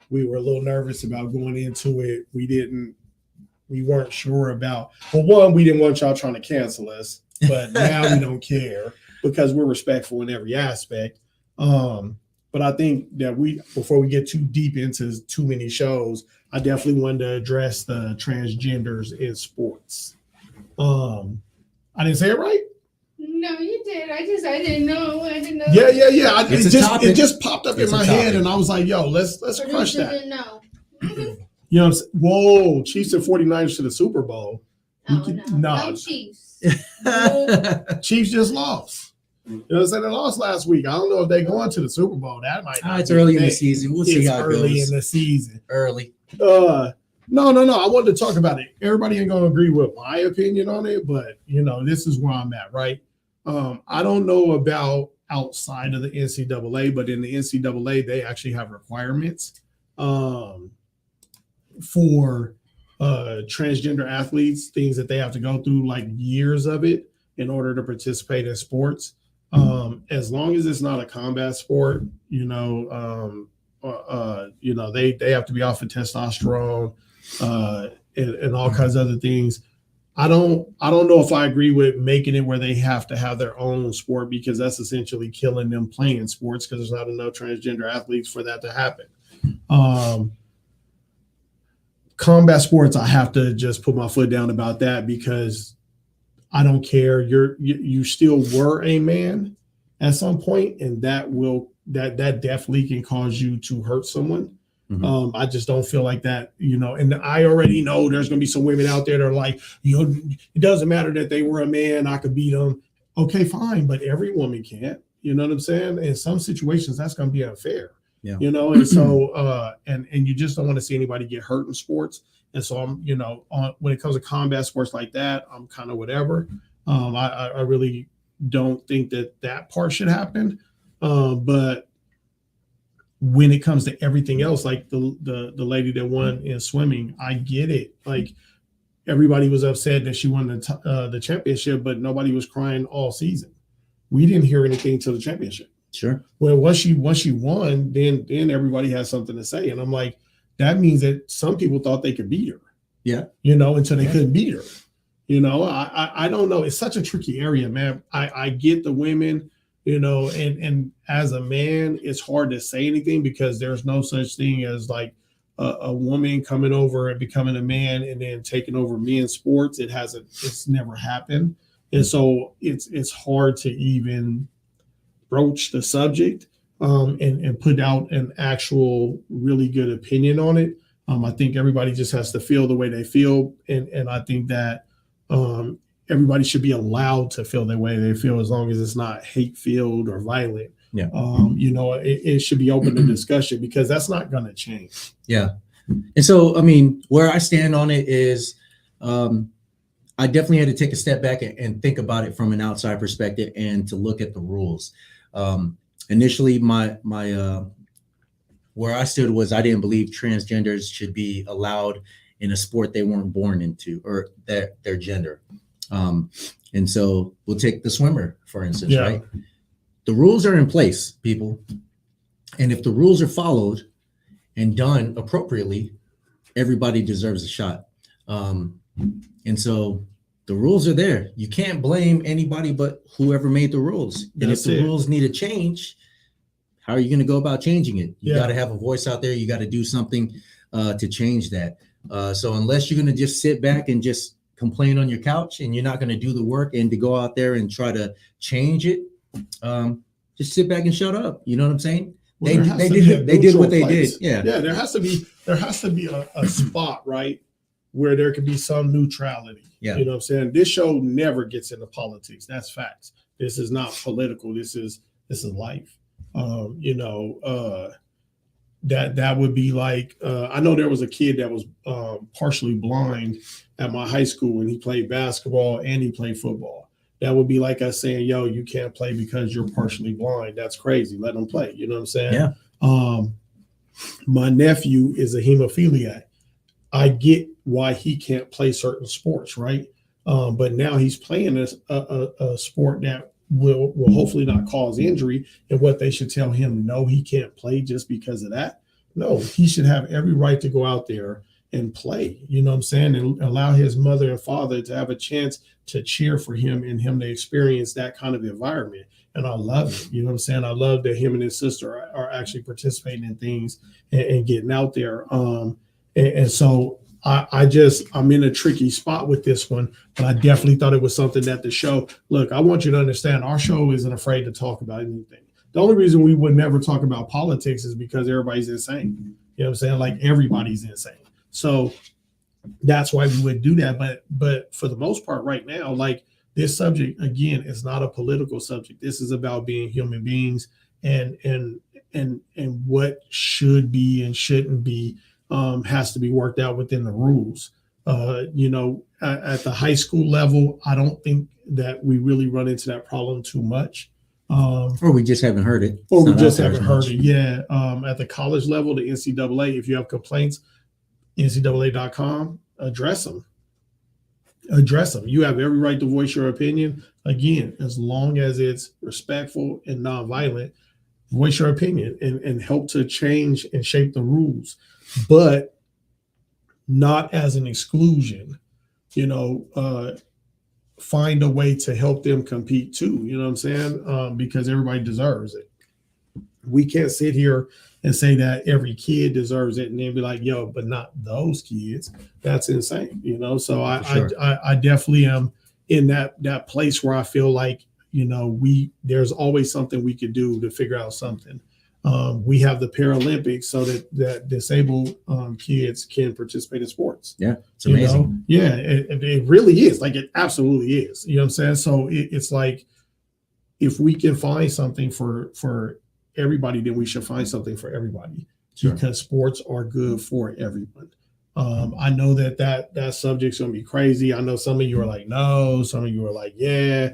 S2: We were a little nervous about going into it. We weren't sure about, well, one, we didn't want y'all trying to cancel us, but now we don't care because we're respectful in every aspect. But I think that before we get too deep into too many shows, I definitely wanted to address the transgenders in sports. I didn't say it right?
S4: No, you did. I didn't know.
S2: Yeah. It just popped up
S3: It's
S2: in
S3: a
S2: my
S3: topic.
S2: head, and I was like, yo, let's crush that.
S4: Didn't know.
S2: You know what I'm saying? Whoa, Chiefs and 49ers to the Super Bowl.
S4: No Chiefs.
S2: Chiefs just lost. You know what I'm saying? They lost last week. I don't know if they're going to the Super Bowl. That might not
S3: It's
S2: be
S3: early
S2: the
S3: in the
S2: thing.
S3: season. We'll see how it
S2: early
S3: goes.
S2: in the season.
S3: Early.
S2: No. I wanted to talk about it. Everybody ain't gonna agree with my opinion on it, but this is where I'm at, right? I don't know about outside of the NCAA, but in the NCAA, they actually have requirements for transgender athletes, things that they have to go through, like years of it, in order to participate in sports. As long as it's not a combat sport, they have to be off of testosterone and all kinds of other things. I don't know if I agree with making it where they have to have their own sport, because that's essentially killing them playing sports, because there's not enough transgender athletes for that to happen. Combat sports, I have to just put my foot down about that, because I don't care. You still were a man at some point, and that definitely can cause you to hurt someone. Mm-hmm. I just don't feel like that, and I already know there's going to be some women out there that are like, it doesn't matter that they were a man, I could beat them. Okay, fine. But every woman can't, you know what I'm saying? In some situations, that's going to be unfair, and so, and you just don't want to see anybody get hurt in sports. And so I'm, when it comes to combat sports like that, I'm kind of whatever. I really don't think that part should happen. But when it comes to everything else, like the lady that won in swimming, I get it. Like, everybody was upset that she won the championship, but nobody was crying all season. We didn't hear anything till the championship.
S3: Sure.
S2: Well, once she won, then everybody has something to say, and I'm like, that means that some people thought they could beat her.
S3: Yeah.
S2: Until they couldn't beat her. I don't know. It's such a tricky area, man. I get the women. And as a man, it's hard to say anything, because there's no such thing as like a woman coming over and becoming a man and then taking over men's sports. It's never happened. And so it's hard to even broach the subject and put out an actual really good opinion on it. I think everybody just has to feel the way they feel. And I think that everybody should be allowed to feel the way they feel, as long as it's not hate-filled or violent.
S3: Yeah.
S2: It should be open to discussion, because that's not going to change.
S3: Yeah. And so, where I stand on it is, I definitely had to take a step back and think about it from an outside perspective, and to look at the rules. Initially, my where I stood was, I didn't believe transgenders should be allowed in a sport they weren't born into, or their gender. And so we'll take the swimmer, for instance, right? The rules are in place, people. And if the rules are followed and done appropriately, everybody deserves a shot. And so the rules are there. You can't blame anybody but whoever made the rules. And if the rules need to change, how are you going to go about changing it? You got to have a voice out there. You got to do something to change that. So unless you're going to just sit back and just complain on your couch, and you're not going to do the work and to go out there and try to change it, just sit back and shut up. You know what I'm saying? Well, they did what they did. Yeah. There has to be a spot, right, where there could be some neutrality. Yeah. You know what I'm saying? This show never gets into politics. That's facts. This is not political. This is life. That would be like, I know there was a kid that was partially blind at my high school, and he played basketball and he played football. That would be like us saying, yo, you can't play because you're partially blind. That's crazy. Let them play. You know what I'm saying? Yeah. My nephew is a hemophiliac. I get why he can't play certain sports, right? But now he's playing a sport that will hopefully not cause injury, and what they should tell him, no, he can't play just because of that. No, he should have every right to go out there and play, you know what I'm saying, and allow his mother and father to have a chance to cheer for him and him to experience that kind of environment. And I love it. You know what I'm saying? I love that him and his sister are actually participating in things and getting out there. And so I'm in a tricky spot with this one, but I definitely thought it was something that the show, look, I want you to understand, our show isn't afraid to talk about anything. The only reason we would never talk about politics is because everybody's insane. You know what I'm saying? Like, everybody's insane. So
S2: that's why we would do that. But for the most part, right now, like this subject again is not a political subject. This is about being human beings and what should be and shouldn't be has to be worked out within the rules. At the high school level, I don't think that we really run into that problem too much.
S3: Or we just haven't heard it.
S2: Or we just haven't heard it. Yeah. At the college level, the NCAA, if you have complaints, NCAA.com, address them. You have every right to voice your opinion. Again, as long as it's respectful and nonviolent, voice your opinion and help to change and shape the rules, but not as an exclusion. Find a way to help them compete too. You know what I'm saying? Because everybody deserves it. We can't sit here and say that every kid deserves it and then be like, yo, but not those kids. That's insane. So I definitely am in that place where I feel like, there's always something we could do to figure out something. We have the Paralympics so that disabled kids can participate in sports.
S3: Yeah, it's amazing.
S2: Yeah, it really is. Like, it absolutely is. You know what I'm saying? So it's like, if we can find something for everybody, then we should find something for everybody. Sure. Because sports are good for everyone. I know that subject's going to be crazy. I know some of you are like, no. Some of you are like, yeah.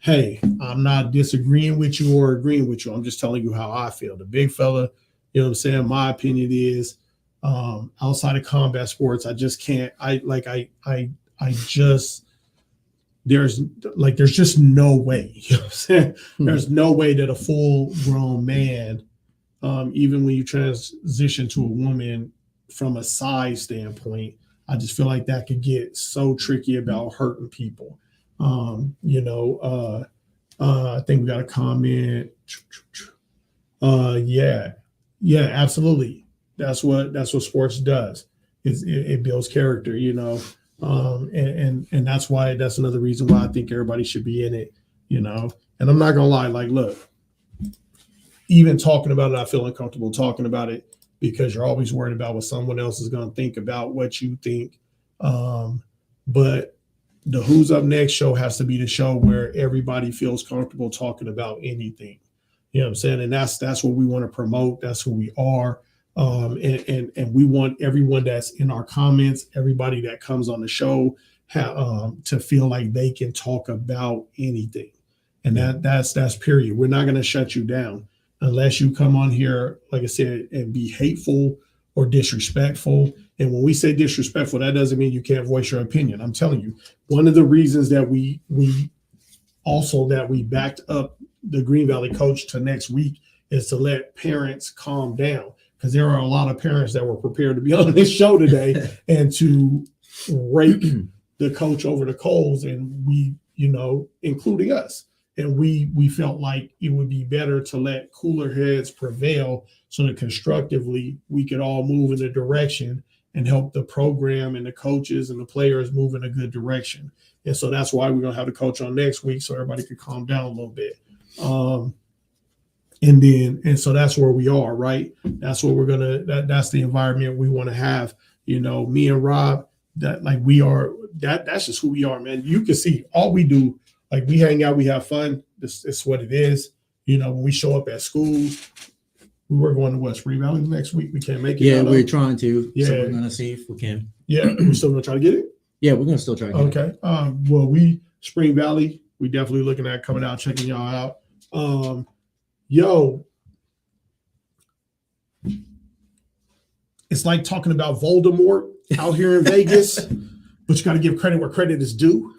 S2: Hey, I'm not disagreeing with you or agreeing with you. I'm just telling you how I feel. The big fella, you know what I'm saying? My opinion is outside of combat sports, I just can't. There's just no way. You know what I'm saying? There's no way that a full grown man, even when you transition to a woman from a size standpoint, I just feel like that could get so tricky about hurting people. I think we got a comment. Yeah, absolutely. That's what sports does. It builds character, and that's another reason why I think everybody should be in it, And I'm not gonna lie, like, look, even talking about it, I feel uncomfortable talking about it because you're always worried about what someone else is gonna think about what you think. But the Who's Up Next show has to be the show where everybody feels comfortable talking about anything. You know what I'm saying? And that's what we want to promote. That's who we are. And we want everyone that's in our comments, everybody that comes on the show to feel like they can talk about anything. And that's period. We're not going to shut you down unless you come on here, like I said, and be hateful or disrespectful. And when we say disrespectful, that doesn't mean you can't voice your opinion. I'm telling you, one of the reasons that we backed up the Green Valley coach to next week is to let parents calm down, because there are a lot of parents that were prepared to be on this show today and to rake the coach over the coals, and we, including us. And we felt like it would be better to let cooler heads prevail so that constructively we could all move in a direction and help the program and the coaches and the players move in a good direction. And so that's why we're going to have the coach on next week so everybody can calm down a little bit. And so that's where we are, right? That's what that's the environment we want to have. Me and Rob, that's just who we are, man. You can see all we do, like, we hang out, we have fun. It's what it is. When we show up at schools, we were going to Spring Valley next week. We can't make it.
S3: Yeah, we're trying to.
S2: Yeah.
S3: So we're going to see if we can.
S2: Yeah, we're still going to try to get it?
S3: Yeah, we're going to still try to get it.
S2: Okay. Spring Valley, we definitely looking at coming out, checking y'all out. It's like talking about Voldemort out here in Vegas, but you got to give credit where credit is due.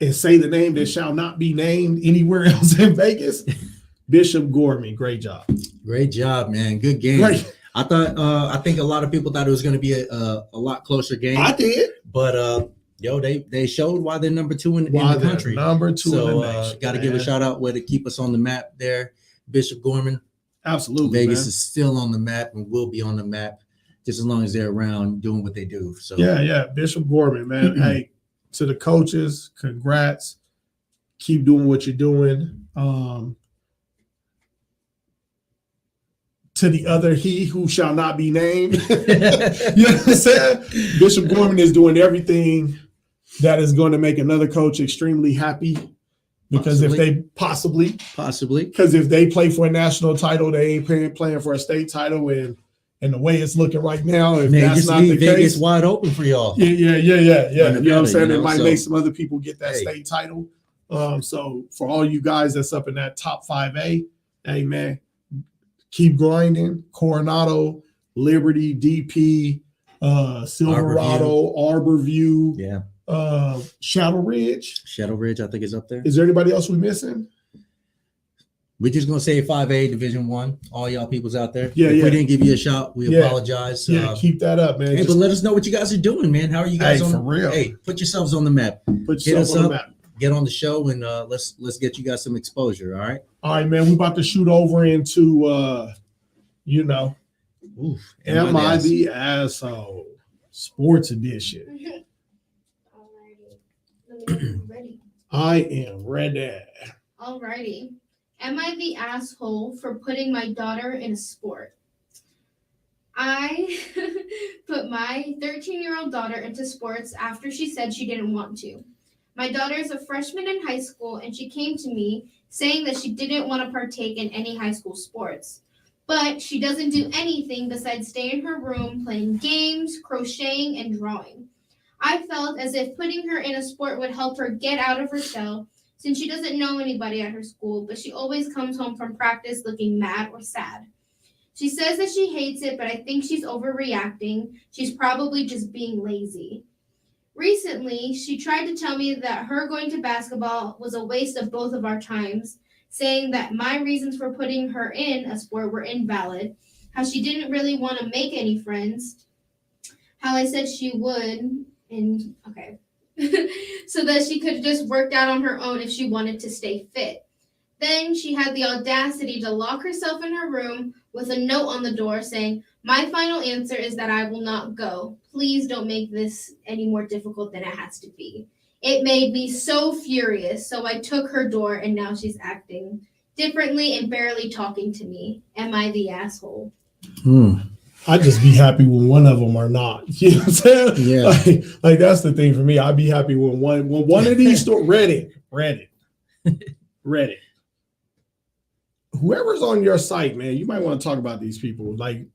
S2: And say the name that shall not be named anywhere else in Vegas. Bishop Gorman, great job.
S3: Great job, man. Good game. Great. I think a lot of people thought it was going to be a lot closer game.
S2: I did.
S3: But they showed why they're number 2 in the country.
S2: Number 2 in the nation.
S3: Got to give a shout out way to keep us on the map there. Bishop Gorman.
S2: Absolutely.
S3: Vegas is still on the map and will be on the map just as long as they're around doing what they do. So
S2: yeah. Bishop Gorman, man. Hey, to the coaches, congrats. Keep doing what you're doing. To to the other he who shall not be named. You know what I'm saying? Bishop Gorman is doing everything that is going to make another coach extremely happy. Because if they possibly, because if they play for a national title, they ain't playing for a state title, and the way it's looking right now, if that's not the
S3: Vegas
S2: case,
S3: wide open for y'all.
S2: Yeah. You know what I'm saying? It might make some other people get that
S3: hey.
S2: state title. So for all you guys that's up in that top 5A, hey man, keep grinding. Coronado, Liberty, DP, Silverado, Arborview.
S3: Yeah.
S2: Shadow Ridge,
S3: I think is up there.
S2: Is there anybody else we missing?
S3: We're just gonna say 5A Division 1. All y'all peoples out there.
S2: Yeah,
S3: if
S2: yeah.
S3: we didn't give you a shout, we apologize.
S2: Yeah, keep that up, man.
S3: Hey, but let us know what you guys are doing, man. How are you guys
S2: Hey,
S3: on?
S2: for real.
S3: Hey, put yourselves on the map.
S2: Put yourself on the map.
S3: Get on the show, and let's get you guys some exposure. All right.
S2: All right, man. We're about to shoot over into
S3: Oof,
S2: Am I the Asshole? Sports edition.
S4: Ready.
S2: I am ready.
S4: Alrighty. Am I the asshole for putting my daughter in a sport? I put my 13-year-old daughter into sports after she said she didn't want to. My daughter is a freshman in high school, and she came to me saying that she didn't want to partake in any high school sports. But she doesn't do anything besides stay in her room playing games, crocheting, and drawing. I felt as if putting her in a sport would help her get out of her shell, since she doesn't know anybody at her school, but she always comes home from practice looking mad or sad. She says that she hates it, but I think she's overreacting. She's probably just being lazy. Recently, she tried to tell me that her going to basketball was a waste of both of our times, saying that my reasons for putting her in a sport were invalid, how she didn't really want to make any friends, how I said she would, and okay, so that she could just work out on her own if she wanted to stay fit. Then she had the audacity to lock herself in her room with a note on the door saying, "My final answer is that I will not go. Please don't make this any more difficult than it has to be." It made me so furious, so I took her door, and now she's acting differently and barely talking to me. Am I the asshole?
S2: I'd just be happy when one of them are not. You know what I'm saying?
S3: Yeah.
S2: Like that's the thing for me. I'd be happy when one of these read it. Whoever's on your site, man, you might want to talk about these people. Like,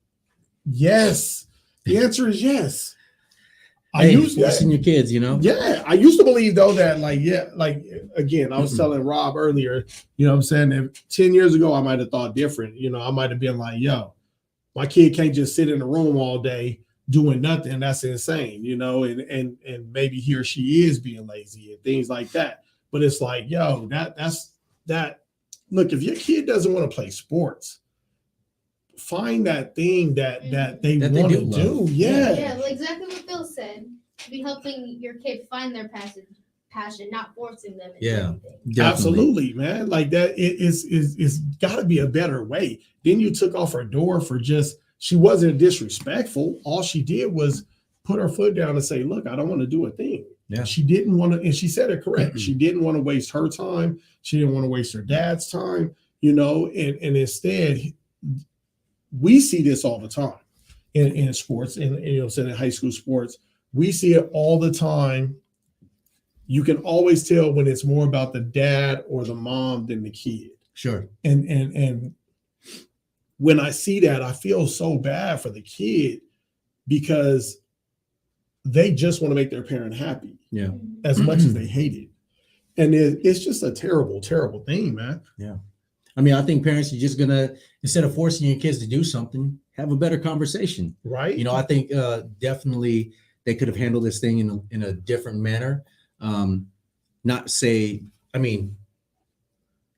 S2: yes. The answer is yes.
S3: Forcing your kids, you know?
S2: Yeah. I used to believe though that again, I was telling Rob earlier, you know what I'm saying? If 10 years ago I might have thought different. You know, I might have been like, yo, my kid can't just sit in the room all day doing nothing. That's insane, you know, and maybe he or she is being lazy and things like that. But it's like, yo, that's look, if your kid doesn't want to play sports, find that thing that they want to do.
S4: Yeah, well, exactly what Bill said. Be helping your kid find their passion, not forcing them into anything.
S3: Definitely.
S2: Absolutely, man. Like that, it's got to be a better way. Then you took off her door for she wasn't disrespectful. All she did was put her foot down and say, look, I don't want to do a thing.
S3: Yeah.
S2: She didn't want to, and she said it correct. She didn't want to waste her time. She didn't want to waste her dad's time, you know, and instead we see this all the time in sports, and you know, in high school sports, we see it all the time. You can always tell when it's more about the dad or the mom than the kid.
S3: Sure.
S2: And when I see that, I feel so bad for the kid because they just want to make their parent happy.
S3: Yeah.
S2: As much as they hate it. And it's just a terrible, terrible thing, man.
S3: Yeah. I mean, I think parents are just going to, instead of forcing your kids to do something, have a better conversation.
S2: Right.
S3: You know, I think definitely they could have handled this thing in a different manner. Not say, I mean,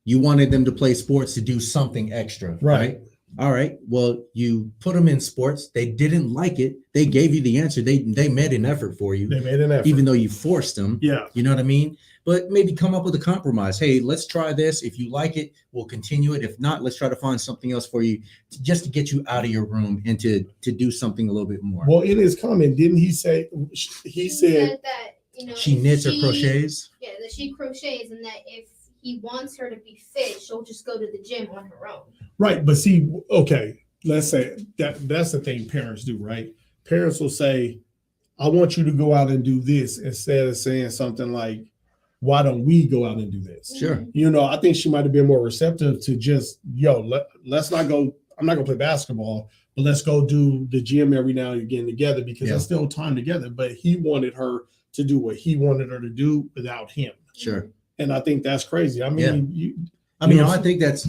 S3: you wanted them to play sports to do something extra. Right. All right. Well, you put them in sports. They didn't like it. They gave you the answer. They made an effort for you.
S2: They made an effort.
S3: Even though you forced them.
S2: Yeah.
S3: You know what I mean? But maybe come up with a compromise. Hey, let's try this. If you like it, we'll continue it. If not, let's try to find something else for you just to get you out of your room and to do something a little bit more.
S2: Well, in his comment, didn't he say, he said
S4: that, you know,
S3: she knits or crochets?
S4: Yeah, that she crochets, and that if he wants her to be fit, she'll just go to the gym on her own.
S2: Right. But see, okay, let's say that's the thing parents do, right? Parents will say, I want you to go out and do this, instead of saying something like, why don't we go out and do this?
S3: Sure.
S2: You know, I think she might have been more receptive to just, let's not go. I'm not going to play basketball, but let's go do the gym every now and again together, because that's still time together. But he wanted her to do what he wanted her to do without him.
S3: Sure.
S2: And I think that's crazy. I mean,
S3: I think that's,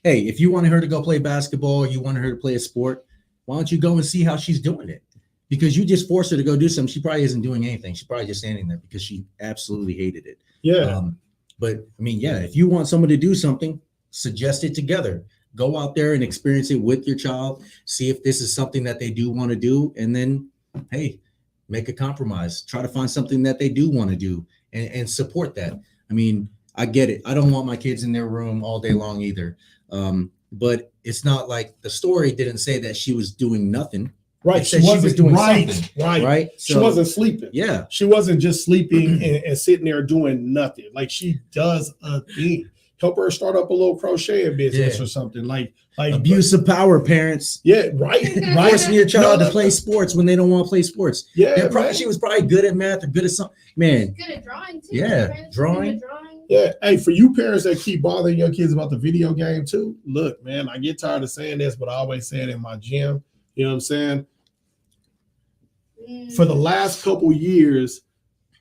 S3: hey, if you wanted her to go play basketball, you wanted her to play a sport, why don't you go and see how she's doing it? Because you just forced her to go do something. She probably isn't doing anything. She's probably just standing there because she absolutely hated it.
S2: Yeah.
S3: But if you want someone to do something, suggest it together. Go out there and experience it with your child. See if this is something that they do want to do. And then, hey, make a compromise. Try to find something that they do want to do and support that. I mean, I get it. I don't want my kids in their room all day long either. But it's not like the story didn't say that she was doing nothing.
S2: Right.
S3: She was doing something.
S2: Right.
S3: So,
S2: she wasn't sleeping.
S3: Yeah.
S2: She wasn't just sleeping and sitting there doing nothing. Like, she does a thing. Help her start up a little crocheting business or something. Like
S3: abuse of power, parents.
S2: Yeah, right.
S3: Forcing your child to play sports when they don't want to play sports.
S2: Yeah,
S3: she was probably good at math or good at something. Man.
S4: Good at drawing too.
S3: Yeah, drawing.
S2: Yeah. Hey, for you parents that keep bothering your kids about the video game too, look, man, I get tired of saying this, but I always say it in my gym. You know what I'm saying? For the last couple years,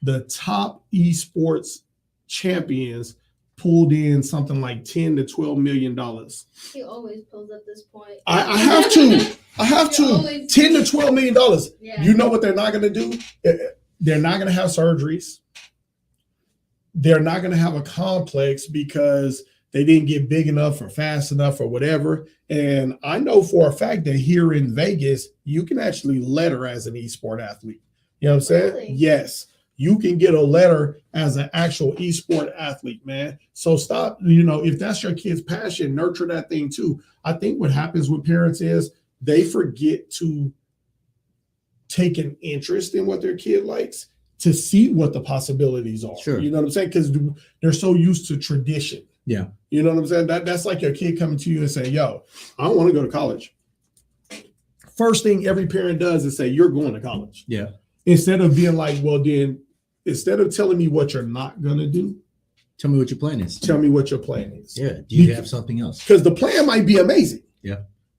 S2: the top esports champions pulled in something like $10 to $12 million.
S4: He always pulls up this point.
S2: I have to. $10 to $12 million.
S4: Yeah.
S2: You know what they're not going to do? They're not going to have surgeries. They're not going to have a complex because they didn't get big enough or fast enough or whatever. And I know for a fact that here in Vegas, you can actually letter as an esport athlete. You know what I'm saying?
S4: Really?
S2: Yes. You can get a letter as an actual esport athlete, man. So stop, if that's your kid's passion, nurture that thing too. I think what happens with parents is they forget to take an interest in what their kid likes to see what the possibilities are.
S3: Sure.
S2: You know what I'm saying? Because they're so used to tradition.
S3: Yeah.
S2: You know what I'm saying? That's like your kid coming to you and saying, yo, I don't want to go to college. First thing every parent does is say, you're going to college.
S3: Yeah.
S2: Instead of being like, well, then, instead of telling me what you're not going to do,
S3: tell me what your plan is.
S2: Tell me what your plan is.
S3: Yeah. Do you have something else?
S2: Because the plan might be amazing.
S3: Yeah.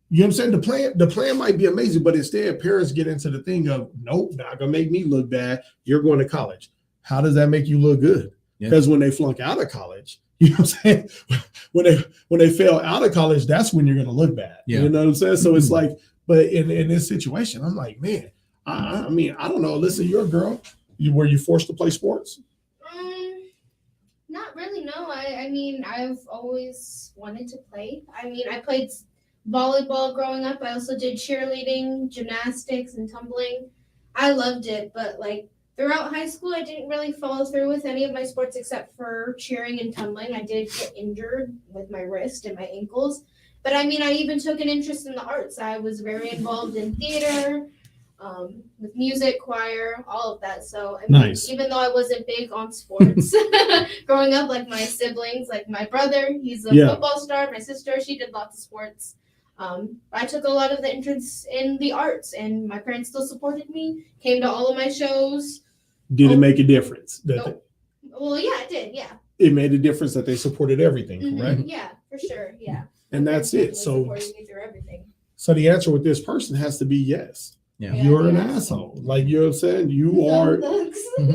S2: You know what I'm saying? The plan might be amazing, but instead parents get into the thing of, nope, not going to make me look bad. You're going to college. How does that make you look good? Because when they flunk out of college, you know what I'm saying? When they fail out of college, that's when you're going to look bad.
S3: Yeah.
S2: You know what I'm saying? So it's like, but in this situation, I'm like, man, I mean, I don't know. Listen, you're a girl. Were you forced to play sports?
S4: Not really, no. I mean, I've always wanted to play. I mean, I played volleyball growing up. I also did cheerleading, gymnastics, and tumbling. I loved it, but throughout high school, I didn't really follow through with any of my sports except for cheering and tumbling. I did get injured with my wrist and my ankles. But I mean, I even took an interest in the arts. I was very involved in theater, with music, choir, all of that. So I mean, even though I wasn't big on sports growing up, like my siblings, like my brother, he's a football star. My sister, she did lots of sports. I took a lot of the interest in the arts, and my parents still supported me, came to all of my shows.
S2: Did it make a difference?
S4: Well, yeah, it did. Yeah.
S2: It made a difference that they supported everything, right?
S4: Yeah, for sure. Yeah.
S2: And that's it. So,
S4: supported me through everything.
S2: So the answer with this person has to be yes.
S3: Yeah.
S2: You're an asshole. Like, you know what I'm saying? You are.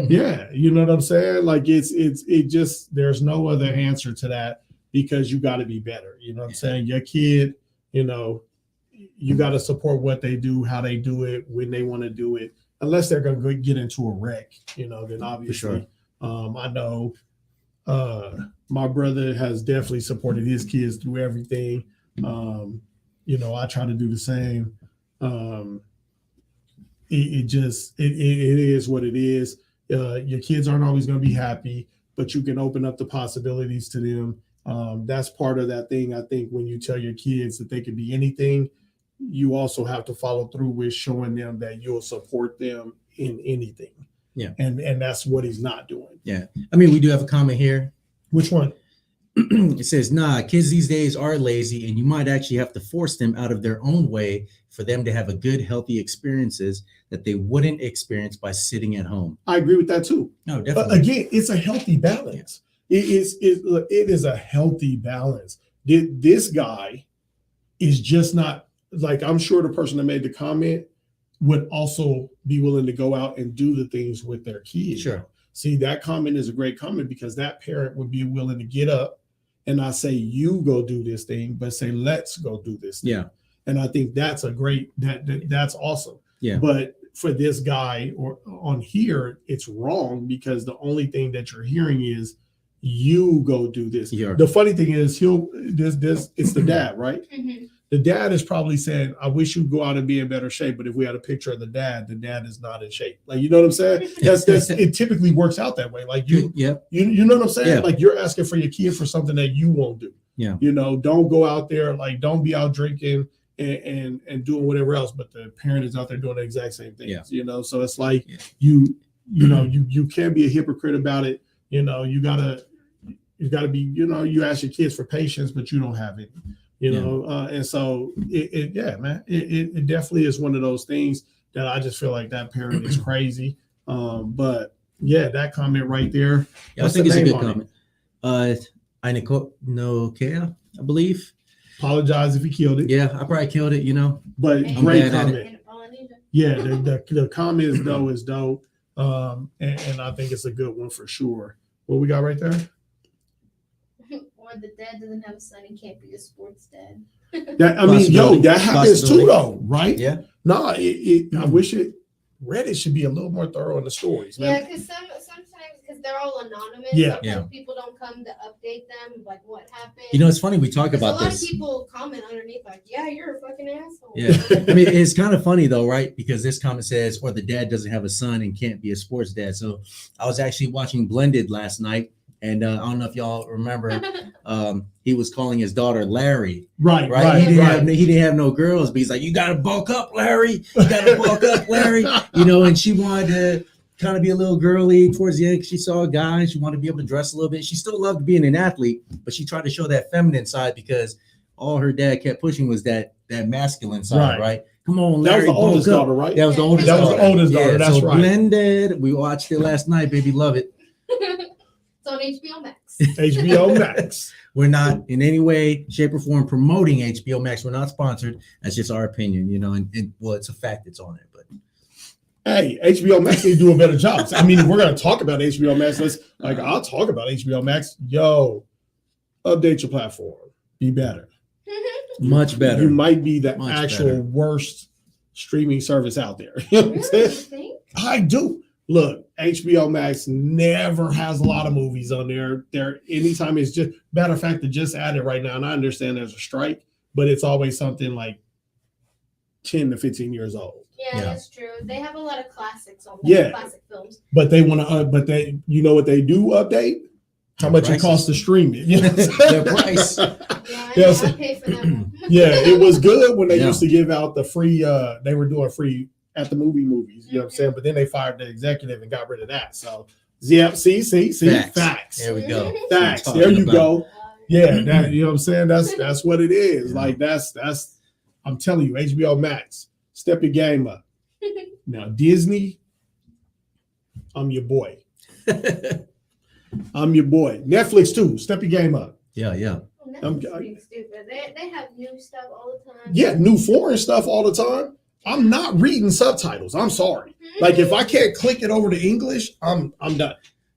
S2: Yeah. You know what I'm saying? Like, it just, there's no other answer to that, because you got to be better. You know what I'm saying? Your kid, you got to support what they do, how they do it, when they want to do it. Unless they're going to get into a wreck, then obviously, I know my brother has definitely supported his kids through everything. I try to do the same. It is what it is. Your kids aren't always going to be happy, but you can open up the possibilities to them. That's part of that thing. I think when you tell your kids that they can be anything, you also have to follow through with showing them that you'll support them in anything.
S3: Yeah.
S2: And that's what he's not doing.
S3: Yeah. I mean, we do have a comment here.
S2: Which one?
S3: It says, nah, kids these days are lazy, and you might actually have to force them out of their own way for them to have a good, healthy experiences that they wouldn't experience by sitting at home.
S2: I agree with that too.
S3: No, definitely.
S2: Again, it's a healthy balance. It is a healthy balance. This guy is just not like, I'm sure the person that made the comment would also be willing to go out and do the things with their kids.
S3: Sure.
S2: See, that comment is a great comment because that parent would be willing to get up and not say, you go do this thing, but say, let's go do this thing.
S3: Yeah.
S2: And I think that's that's awesome.
S3: Yeah.
S2: But for this guy or on here, it's wrong because the only thing that you're hearing is you go do this.
S3: Yeah.
S2: The funny thing is it's the dad, right?
S4: Mhm.
S2: The dad is probably saying, I wish you'd go out and be in better shape. But if we had a picture of the dad is not in shape. Like, you know what I'm saying? That's it typically works out that way. Like you know what I'm saying?
S3: Yeah.
S2: Like you're asking for your kid for something that you won't do.
S3: Yeah.
S2: You know, don't go out there, like don't be out drinking and doing whatever else. But the parent is out there doing the exact same things.
S3: Yeah.
S2: You know, so it's like you can't be a hypocrite about it. You know, you gotta be, you know, you ask your kids for patience, but you don't have it. You know, and so it definitely is one of those things that I just feel like that parent is crazy. But yeah, that comment right there.
S3: Yeah, I think it's a good comment. Inokea, I believe.
S2: Apologize if you killed it.
S3: Yeah, I probably killed it, you know.
S2: But
S4: And
S2: great
S3: bad at
S2: comment. Yeah, the comment is dope. And I think it's a good one for sure. What we got right there?
S4: Or the dad doesn't have a son and can't be a sports dad.
S2: That happens too, though, right?
S3: Yeah.
S2: No, I wish Reddit should be a little more thorough in the stories, man.
S4: Yeah, because sometimes because they're all anonymous.
S2: Yeah.
S4: Sometimes people don't come to update them, like what happened.
S3: You know, it's funny we talk about
S4: a lot
S3: this.
S4: of people comment underneath, like, "Yeah, you're a fucking asshole."
S3: Yeah. I mean, it's kind of funny though, right? Because this comment says, or the dad doesn't have a son and can't be a sports dad. So I was actually watching Blended last night. And I don't know if y'all remember, he was calling his daughter Larry.
S2: Right.
S3: He didn't have no girls, but he's like, "You gotta bulk up, Larry. You gotta bulk up, Larry." You know, and she wanted to kind of be a little girly towards the end. She saw a guy and she wanted to be able to dress a little bit. She still loved being an athlete, but she tried to show that feminine side because all her dad kept pushing was that masculine side, right? Come on, Larry.
S2: That was the oldest daughter, right?
S3: That was the oldest daughter.
S2: That was the oldest daughter. That's
S3: so
S2: right.
S3: Blended. We watched it last night, baby. Love it.
S4: It's on HBO Max.
S2: HBO Max.
S3: We're not in any way, shape, or form promoting HBO Max. We're not sponsored. That's just our opinion, you know. And well, it's a fact it's on it. But
S2: hey, HBO Max need to do a better job. I mean, if we're gonna talk about HBO Max, I'll talk about HBO Max. Yo, update your platform. Be better.
S3: Much better.
S2: You might be the
S3: Much
S2: actual
S3: better.
S2: worst streaming service out there. You know what I'm saying?
S4: You think?
S2: I do. Look, HBO Max never has a lot of movies on there. Anytime it's just, matter of fact, they just added right now, and I understand there's a strike, but it's always something like 10 to 15 years old.
S4: Yeah,
S3: Yeah.
S4: that's true. They have a lot of classics on there.
S2: Yeah.
S4: Classic films.
S2: But they want to, you know what they do update? How much it costs to stream it. You know what I'm saying?
S3: Their price.
S4: Yeah,
S2: Yes.
S4: I pay for them.
S2: Yeah, it was good when they
S3: Yeah.
S2: used to give out the free, they were doing free at the movies, you know what I'm saying? But then they fired the executive and got rid of that. So, yeah, see, facts.
S3: There we go.
S2: Facts.
S3: Talking
S2: There you
S3: about.
S2: go. Yeah, that, you know what I'm saying? That's what it is. Like that's I'm telling you, HBO Max, step your game up. Now Disney, I'm your boy. I'm your boy. Netflix too, step your game up.
S3: Yeah.
S4: Netflix being stupid. They have new stuff all the time.
S2: Yeah, new foreign stuff all the time. I'm not reading subtitles. I'm sorry. Like if I can't click it over to English, I'm done.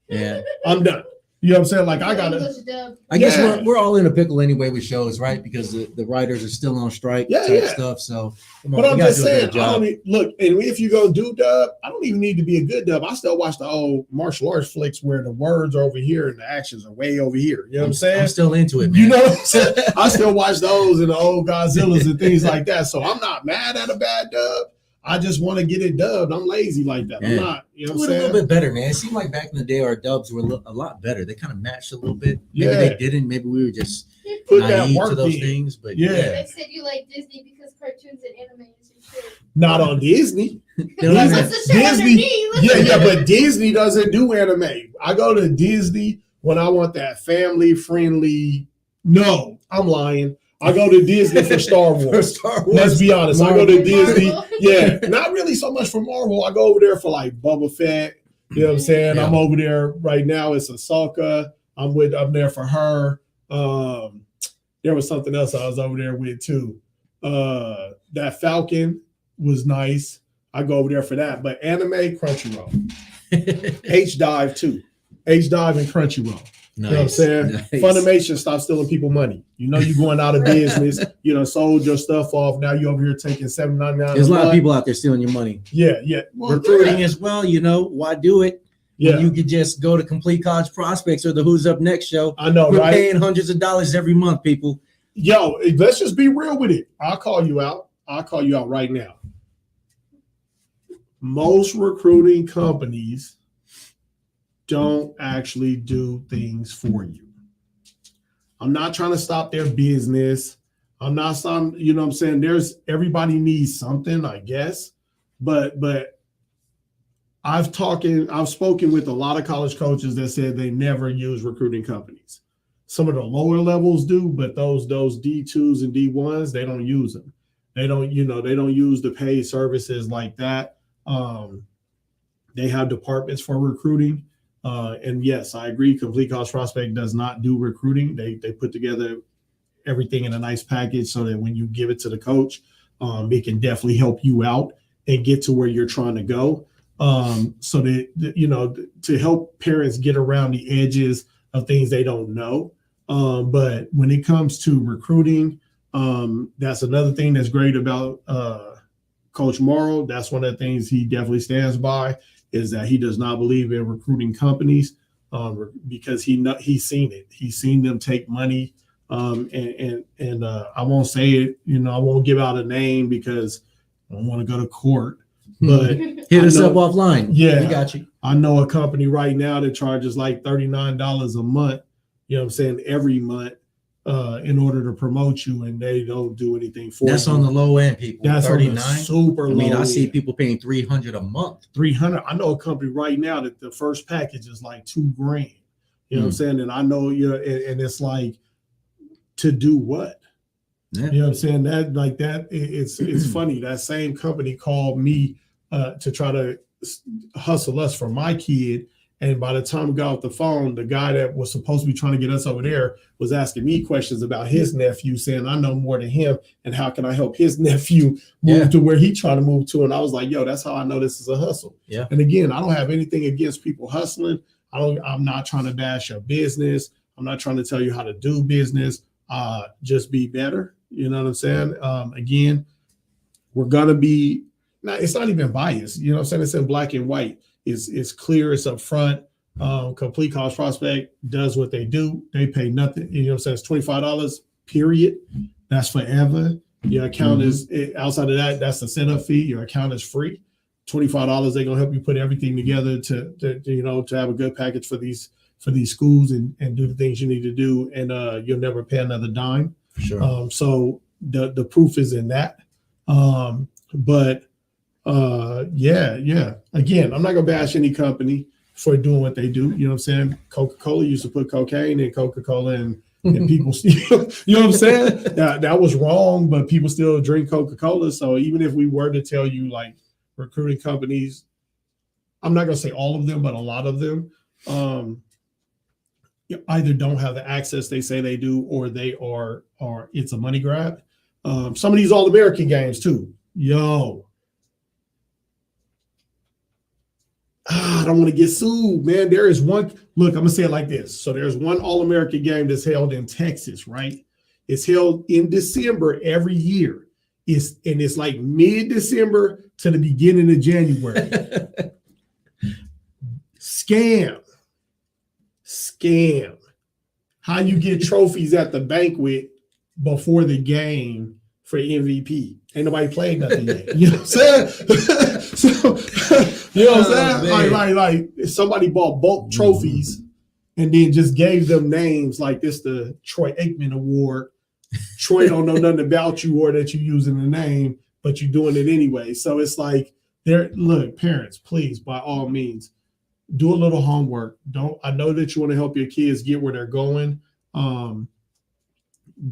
S3: Yeah.
S2: I'm done. You know what I'm saying? Like I gotta.
S4: English dub.
S3: I guess
S2: Yeah.
S3: we're all in a pickle anyway with shows, right? Because the writers are still on strike type stuff. So, come on,
S2: But
S3: we
S2: I'm
S3: gotta
S2: just
S3: do a better
S2: saying,
S3: job.
S2: look, and if you go do dub, I don't even need to be a good dub. I still watch the old martial arts flicks where the words are over here and the actions are way over here. You know what I'm saying?
S3: I'm still into it, man.
S2: You know what I'm saying? I still watch those and the old Godzillas and things like that. So I'm not mad at a bad dub. I just want to get it dubbed. I'm lazy like that. I'm
S3: Yeah.
S2: not, you know
S3: Do
S2: what
S3: it
S2: I'm
S3: a
S2: saying?
S3: little bit better, man. It seemed like back in the day our dubs were a lot better. They kind of matched a little bit. Maybe
S2: Yeah.
S3: they didn't. Maybe we were just
S2: Put that
S3: naive
S2: work
S3: to those
S2: in.
S3: things. But
S2: Yeah.
S4: They said you like Disney because cartoons and anime and shit.
S2: Not on Disney.
S3: They don't even
S4: That's
S3: have-
S4: the shit
S2: Disney-
S4: underneath.
S2: Yeah, but Disney doesn't do anime. I go to Disney when I want that family friendly, no, I'm lying. I go to Disney for Star Wars.
S3: For Star Wars.
S2: Let's be honest.
S3: Marvel.
S2: I go to Disney.
S4: Marvel.
S2: Yeah, not really so much for Marvel. I go over there for like Boba Fett. You know what I'm saying?
S3: Yeah.
S2: I'm over there right now. It's Ahsoka. I'm there for her. There was something else I was over there with too. That Falcon was nice. I go over there for that. But anime, Crunchyroll. H-Dive too. H-Dive and Crunchyroll.
S3: Nice.
S2: You know what I'm saying?
S3: Nice.
S2: Funimation, stop stealing people money. You know you're going out of business. You know, sold your stuff off. Now you're over here taking $7.99.
S3: There's a lot of people out there stealing your money.
S2: Yeah. Well,
S3: Recruiting
S2: yeah.
S3: as well, you know, why do it?
S2: Yeah.
S3: When you could just go to Complete College Prospects or the Who's Up Next show.
S2: I know,
S3: We're
S2: right?
S3: paying hundreds of dollars every month, people.
S2: Yo, let's just be real with it. I'll call you out. I'll call you out right now. Most recruiting companies don't actually do things for you. I'm not trying to stop their business. I'm not some, you know what I'm saying? Everybody needs something, I guess. But I've spoken with a lot of college coaches that said they never use recruiting companies. Some of the lower levels do, but those D2s and D1s, they don't use them. They don't use the paid services like that. They have departments for recruiting. And yes, I agree. Complete College Prospect does not do recruiting. They put together everything in a nice package so that when you give it to the coach, it can definitely help you out and get to where you're trying to go. So that, you know, to help parents get around the edges of things they don't know. But when it comes to recruiting, that's another thing that's great about Coach Morrow. That's one of the things he definitely stands by, is that he does not believe in recruiting companies because he's seen it. He's seen them take money. And I won't say it, you know, I won't give out a name because I don't want to go to court. But
S3: hit us up offline.
S2: Yeah,
S3: we got you.
S2: I know a company right now that charges like $39 a month, you know what I'm saying, every month in order to promote you, and they don't do anything for you.
S3: That's on the low end, people.
S2: That's
S3: 39.
S2: Super low.
S3: I mean, I see
S2: end.
S3: people paying $300 a month.
S2: 300. I know a company right now that the first package is like $2,000. You know what I'm saying? And I know, you know, and it's like, to do what?
S3: Yeah.
S2: You know what I'm saying? It's funny. That same company called me to try to hustle us for my kid. And by the time we got off the phone, the guy that was supposed to be trying to get us over there was asking me questions about his nephew, saying I know more than him, and how can I help his nephew move to where he trying to move to? And I was like, yo, that's how I know this is a hustle.
S3: Yeah.
S2: And again, I don't have anything against people hustling. I'm not trying to bash your business. I'm not trying to tell you how to do business. Just be better. You know what I'm saying? Again, we're gonna be. It's not even biased. You know what I'm saying? It's in black and white. It's clear. It's up front. Complete College Prospect does what they do. They pay nothing. You know what I'm saying? It's $25, period. That's forever. Your account is outside of that. That's the setup fee. Your account is free. $25. They're gonna help you put everything together to have a good package for these schools and do the things you need to do. And you'll never pay another dime.
S3: Sure.
S2: So the proof is in that. Yeah. Again, I'm not gonna bash any company for doing what they do. You know what I'm saying? Coca-Cola used to put cocaine in Coca-Cola and people still, you know what I'm saying? That was wrong, but people still drink Coca-Cola. So even if we were to tell you like recruiting companies, I'm not gonna say all of them, but a lot of them either don't have the access they say they do, or they are it's a money grab. Some of these All-American games too. Yo. I don't want to get sued, man. There is one, look, I'm going to say it like this. So there's one All-American game that's held in Texas, right? It's held in December every year. It's like mid-December to the beginning of January. Scam. How you get trophies at the banquet before the game for MVP. Ain't nobody played nothing yet. You know what I'm saying? So, you know what I'm saying? Like somebody bought bulk trophies and then just gave them names like this, the Troy Aikman Award. Troy don't know nothing about you or that you're using the name, but you're doing it anyway. So it's like, look, parents, please, by all means, do a little homework. I know that you want to help your kids get where they're going.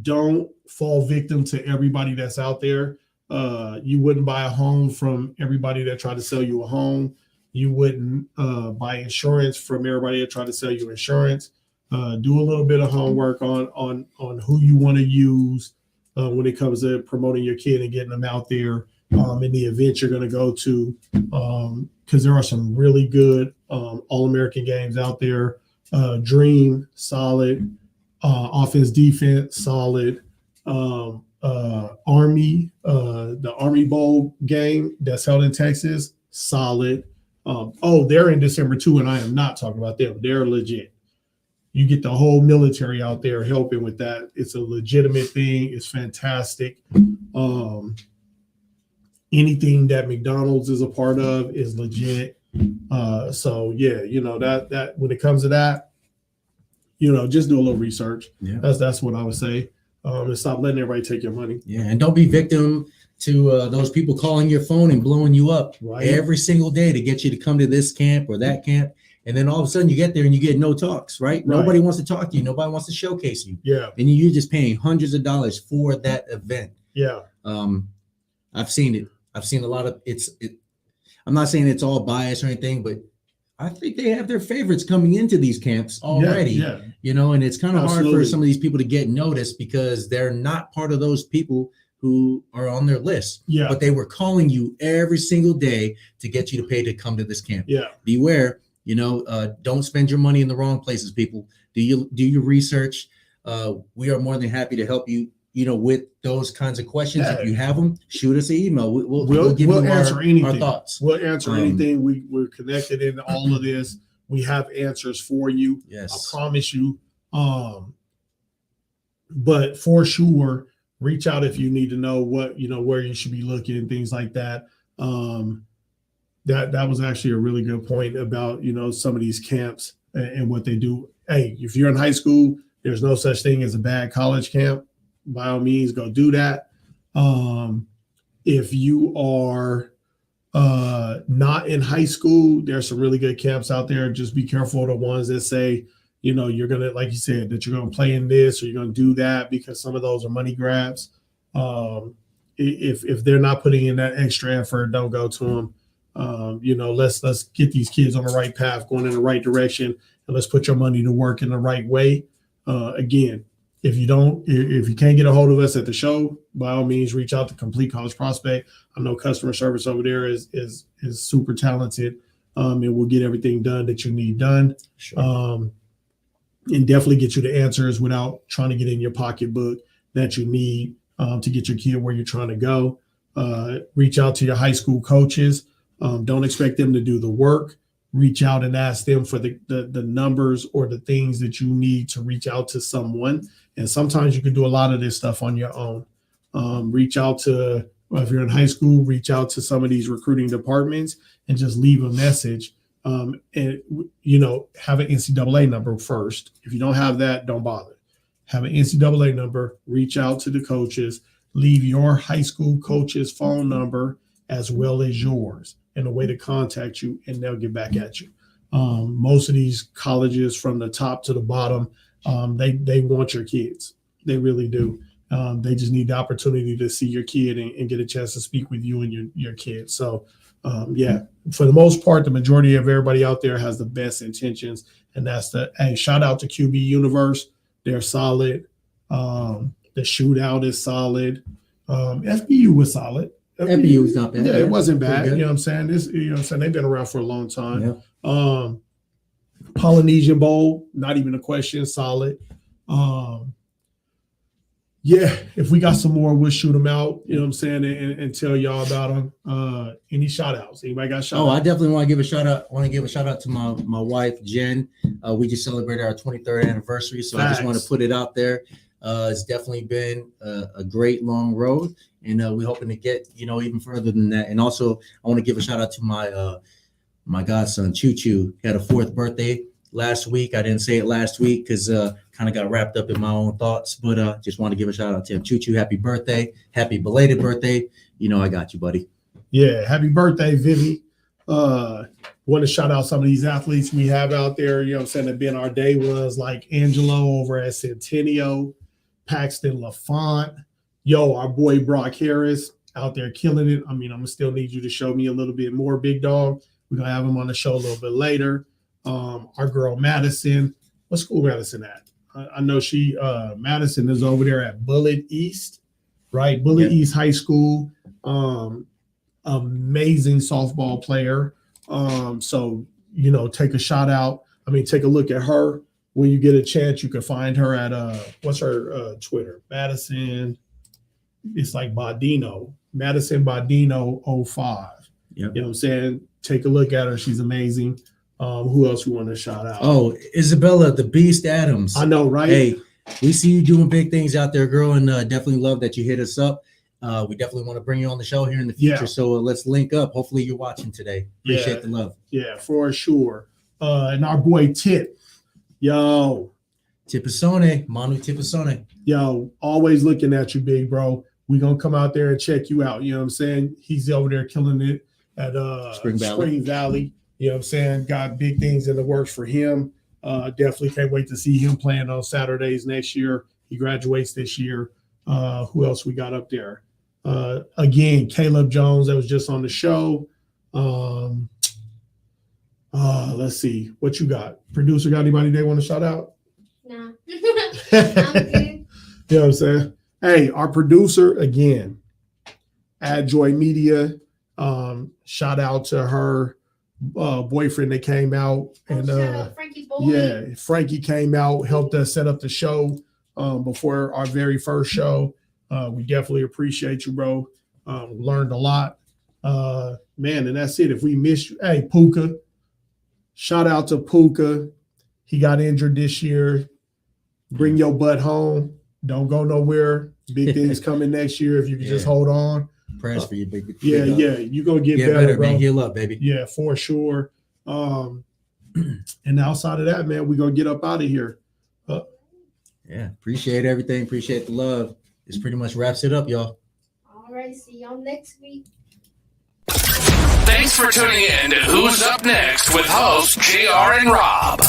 S2: Don't fall victim to everybody that's out there. You wouldn't buy a home from everybody that tried to sell you a home. You wouldn't buy insurance from everybody that tried to sell you insurance. Do a little bit of homework on who you want to use when it comes to promoting your kid and getting them out there in the event you're going to go to, because there are some really good All-American games out there. Dream, solid. Offense, defense, solid. Army, the Army Bowl game that's held in Texas, solid. They're in December too, and I am not talking about them. They're legit. You get the whole military out there helping with that. It's a legitimate thing. It's fantastic. Anything that McDonald's is a part of is legit. So yeah, that when it comes to that, just do a little research.
S3: Yeah.
S2: That's what I would say. And stop letting everybody take your money.
S3: Yeah, and don't be victim to those people calling your phone and blowing you up every single day to get you to come to this camp or that camp. And then all of a sudden you get there and you get no talks, right? Nobody wants to talk to you. Nobody wants to showcase you.
S2: Yeah.
S3: And you're just paying hundreds of dollars for that event.
S2: Yeah.
S3: I've seen it. I've seen a lot of I'm not saying it's all biased or anything, but I think they have their favorites coming into these camps already.
S2: Yeah.
S3: And it's kind of hard for some of these people to get noticed because they're not part of those people who are on their list.
S2: Yeah.
S3: But they were calling you every single day to get you to pay to come to this camp.
S2: Yeah.
S3: Beware. Don't spend your money in the wrong places, people. Do your research. We are more than happy to help you, with those kinds of questions. Yeah. If you have them, shoot us an email. We'll give you
S2: answer
S3: anything. Our thoughts.
S2: We'll answer anything. We're connected in all of this. We have answers for you.
S3: Yes.
S2: I promise you. But for sure, reach out if you need to know where you should be looking and things like that. That was actually a really good point about, some of these camps and what they do. Hey, if you're in high school, there's no such thing as a bad college camp. By all means, go do that. If you are not in high school, there's some really good camps out there. Just be careful of the ones that say, you're going to, like you said, that you're going to play in this or you're going to do that, because some of those are money grabs. If they're not putting in that extra effort, don't go to them. Let's get these kids on the right path, going in the right direction, and let's put your money to work in the right way. Again, if you can't get a hold of us at the show, by all means, reach out to Complete College Prospect. I know customer service over there is super talented, and we'll get everything done that you need done.
S3: Sure.
S2: And definitely get you the answers without trying to get in your pocketbook that you need to get your kid where you're trying to go. Reach out to your high school coaches. Don't expect them to do the work. Reach out and ask them for the numbers or the things that you need to reach out to someone. And sometimes you can do a lot of this stuff on your own. Reach out to, if you're in high school, reach out to some of these recruiting departments and just leave a message. And have an NCAA number first. If you don't have that, don't bother. Have an NCAA number, reach out to the coaches, leave your high school coach's phone number as well as yours and a way to contact you, and they'll get back at you. Most of these colleges from the top to the bottom, they want your kids. They really do. They just need the opportunity to see your kid and get a chance to speak with you and your kid. So, for the most part, the majority of everybody out there has the best intentions, and that's shout out to QB Universe. They're solid. The shootout is solid. FBU was solid.
S3: FBU was not bad.
S2: Yeah, it wasn't bad. You know what I'm saying? They've been around for a long time.
S3: Yeah.
S2: Polynesian Bowl, not even a question, solid. If we got some more, we'll shoot them out, you know what I'm saying, and tell y'all about them. Any shout outs? Anybody got shout outs?
S3: I definitely want to give a shout out. I want to give a shout out to my wife, Jen. We just celebrated our 23rd anniversary, so I just want to put it out there. It's definitely been a great long road, and we're hoping to get, even further than that. And also, I want to give a shout out to my godson, Choo Choo. He had a 4th birthday last week. I didn't say it last week because kind of got wrapped up in my own thoughts, but just want to give a shout out to him. Choo Choo, happy birthday. Happy belated birthday. I got you, buddy.
S2: Yeah, happy birthday, Vivi. Want to shout out some of these athletes we have out there, you know what I'm saying, that been our day ones, like Angelo over at Centennial, Paxton LaFont, our boy Brock Harris out there killing it. I mean, I'm going to still need you to show me a little bit more, big dog. We're going to have him on the show a little bit later. Our girl Madison. What school Madison at? I know she, Madison is over there at Bullitt East, right? Bullitt East High School. Amazing softball player. So, take a shout out. I mean, take a look at her when you get a chance. You can find her at, what's her Twitter? Madison. It's like Bodino, Madison Bodino 05. You know what I'm saying? Take a look at her. She's amazing. Who else we want to shout out?
S3: Oh, Isabella, the Beast Adams.
S2: I know, right?
S3: Hey, we see you doing big things out there, girl, and definitely love that you hit us up. We definitely want to bring you on the show here in the future. So let's link up. Hopefully you're watching today. Appreciate the love.
S2: Yeah, for sure. And our boy Tip.
S3: Tipasone, Manu Tipasone.
S2: Always looking at you, big bro. We're going to come out there and check you out. You know what I'm saying? He's over there killing it at Spring Valley. You know what I'm saying? Got big things in the works for him. Definitely can't wait to see him playing on Saturdays next year. He graduates this year. Who else we got up there? Again, Caleb Jones, that was just on the show. Let's see. What you got? Producer, got anybody they want to shout out?
S4: Nah. I'm good.
S2: You know what I'm saying? Hey, our producer, again, at Joy Media, shout out to her boyfriend that came out. And
S4: shout out Frankie Boley.
S2: Frankie came out, helped us set up the show before our very first show. We definitely appreciate you, bro. Learned a lot. Man, and that's it. If we missed you, hey, Puka, shout out to Puka. He got injured this year. Bring your butt home. Don't go nowhere. Big things coming next year if you can just hold on.
S3: Prayers for you, big.
S2: You're going to get better, bro.
S3: Man. Heal up, baby.
S2: Yeah, for sure. And outside of that, man, we're going to get up out of here.
S3: Appreciate everything. Appreciate the love. This pretty much wraps it up, y'all.
S4: All right, see y'all next week.
S1: Thanks for tuning in to Who's Up Next with hosts JR and Rob.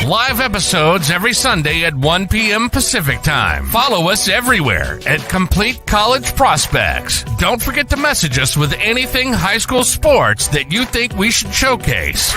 S1: Live episodes every Sunday at 1 p.m. Pacific Time. Follow us everywhere at Complete College Prospects. Don't forget to message us with anything high school sports that you think we should showcase.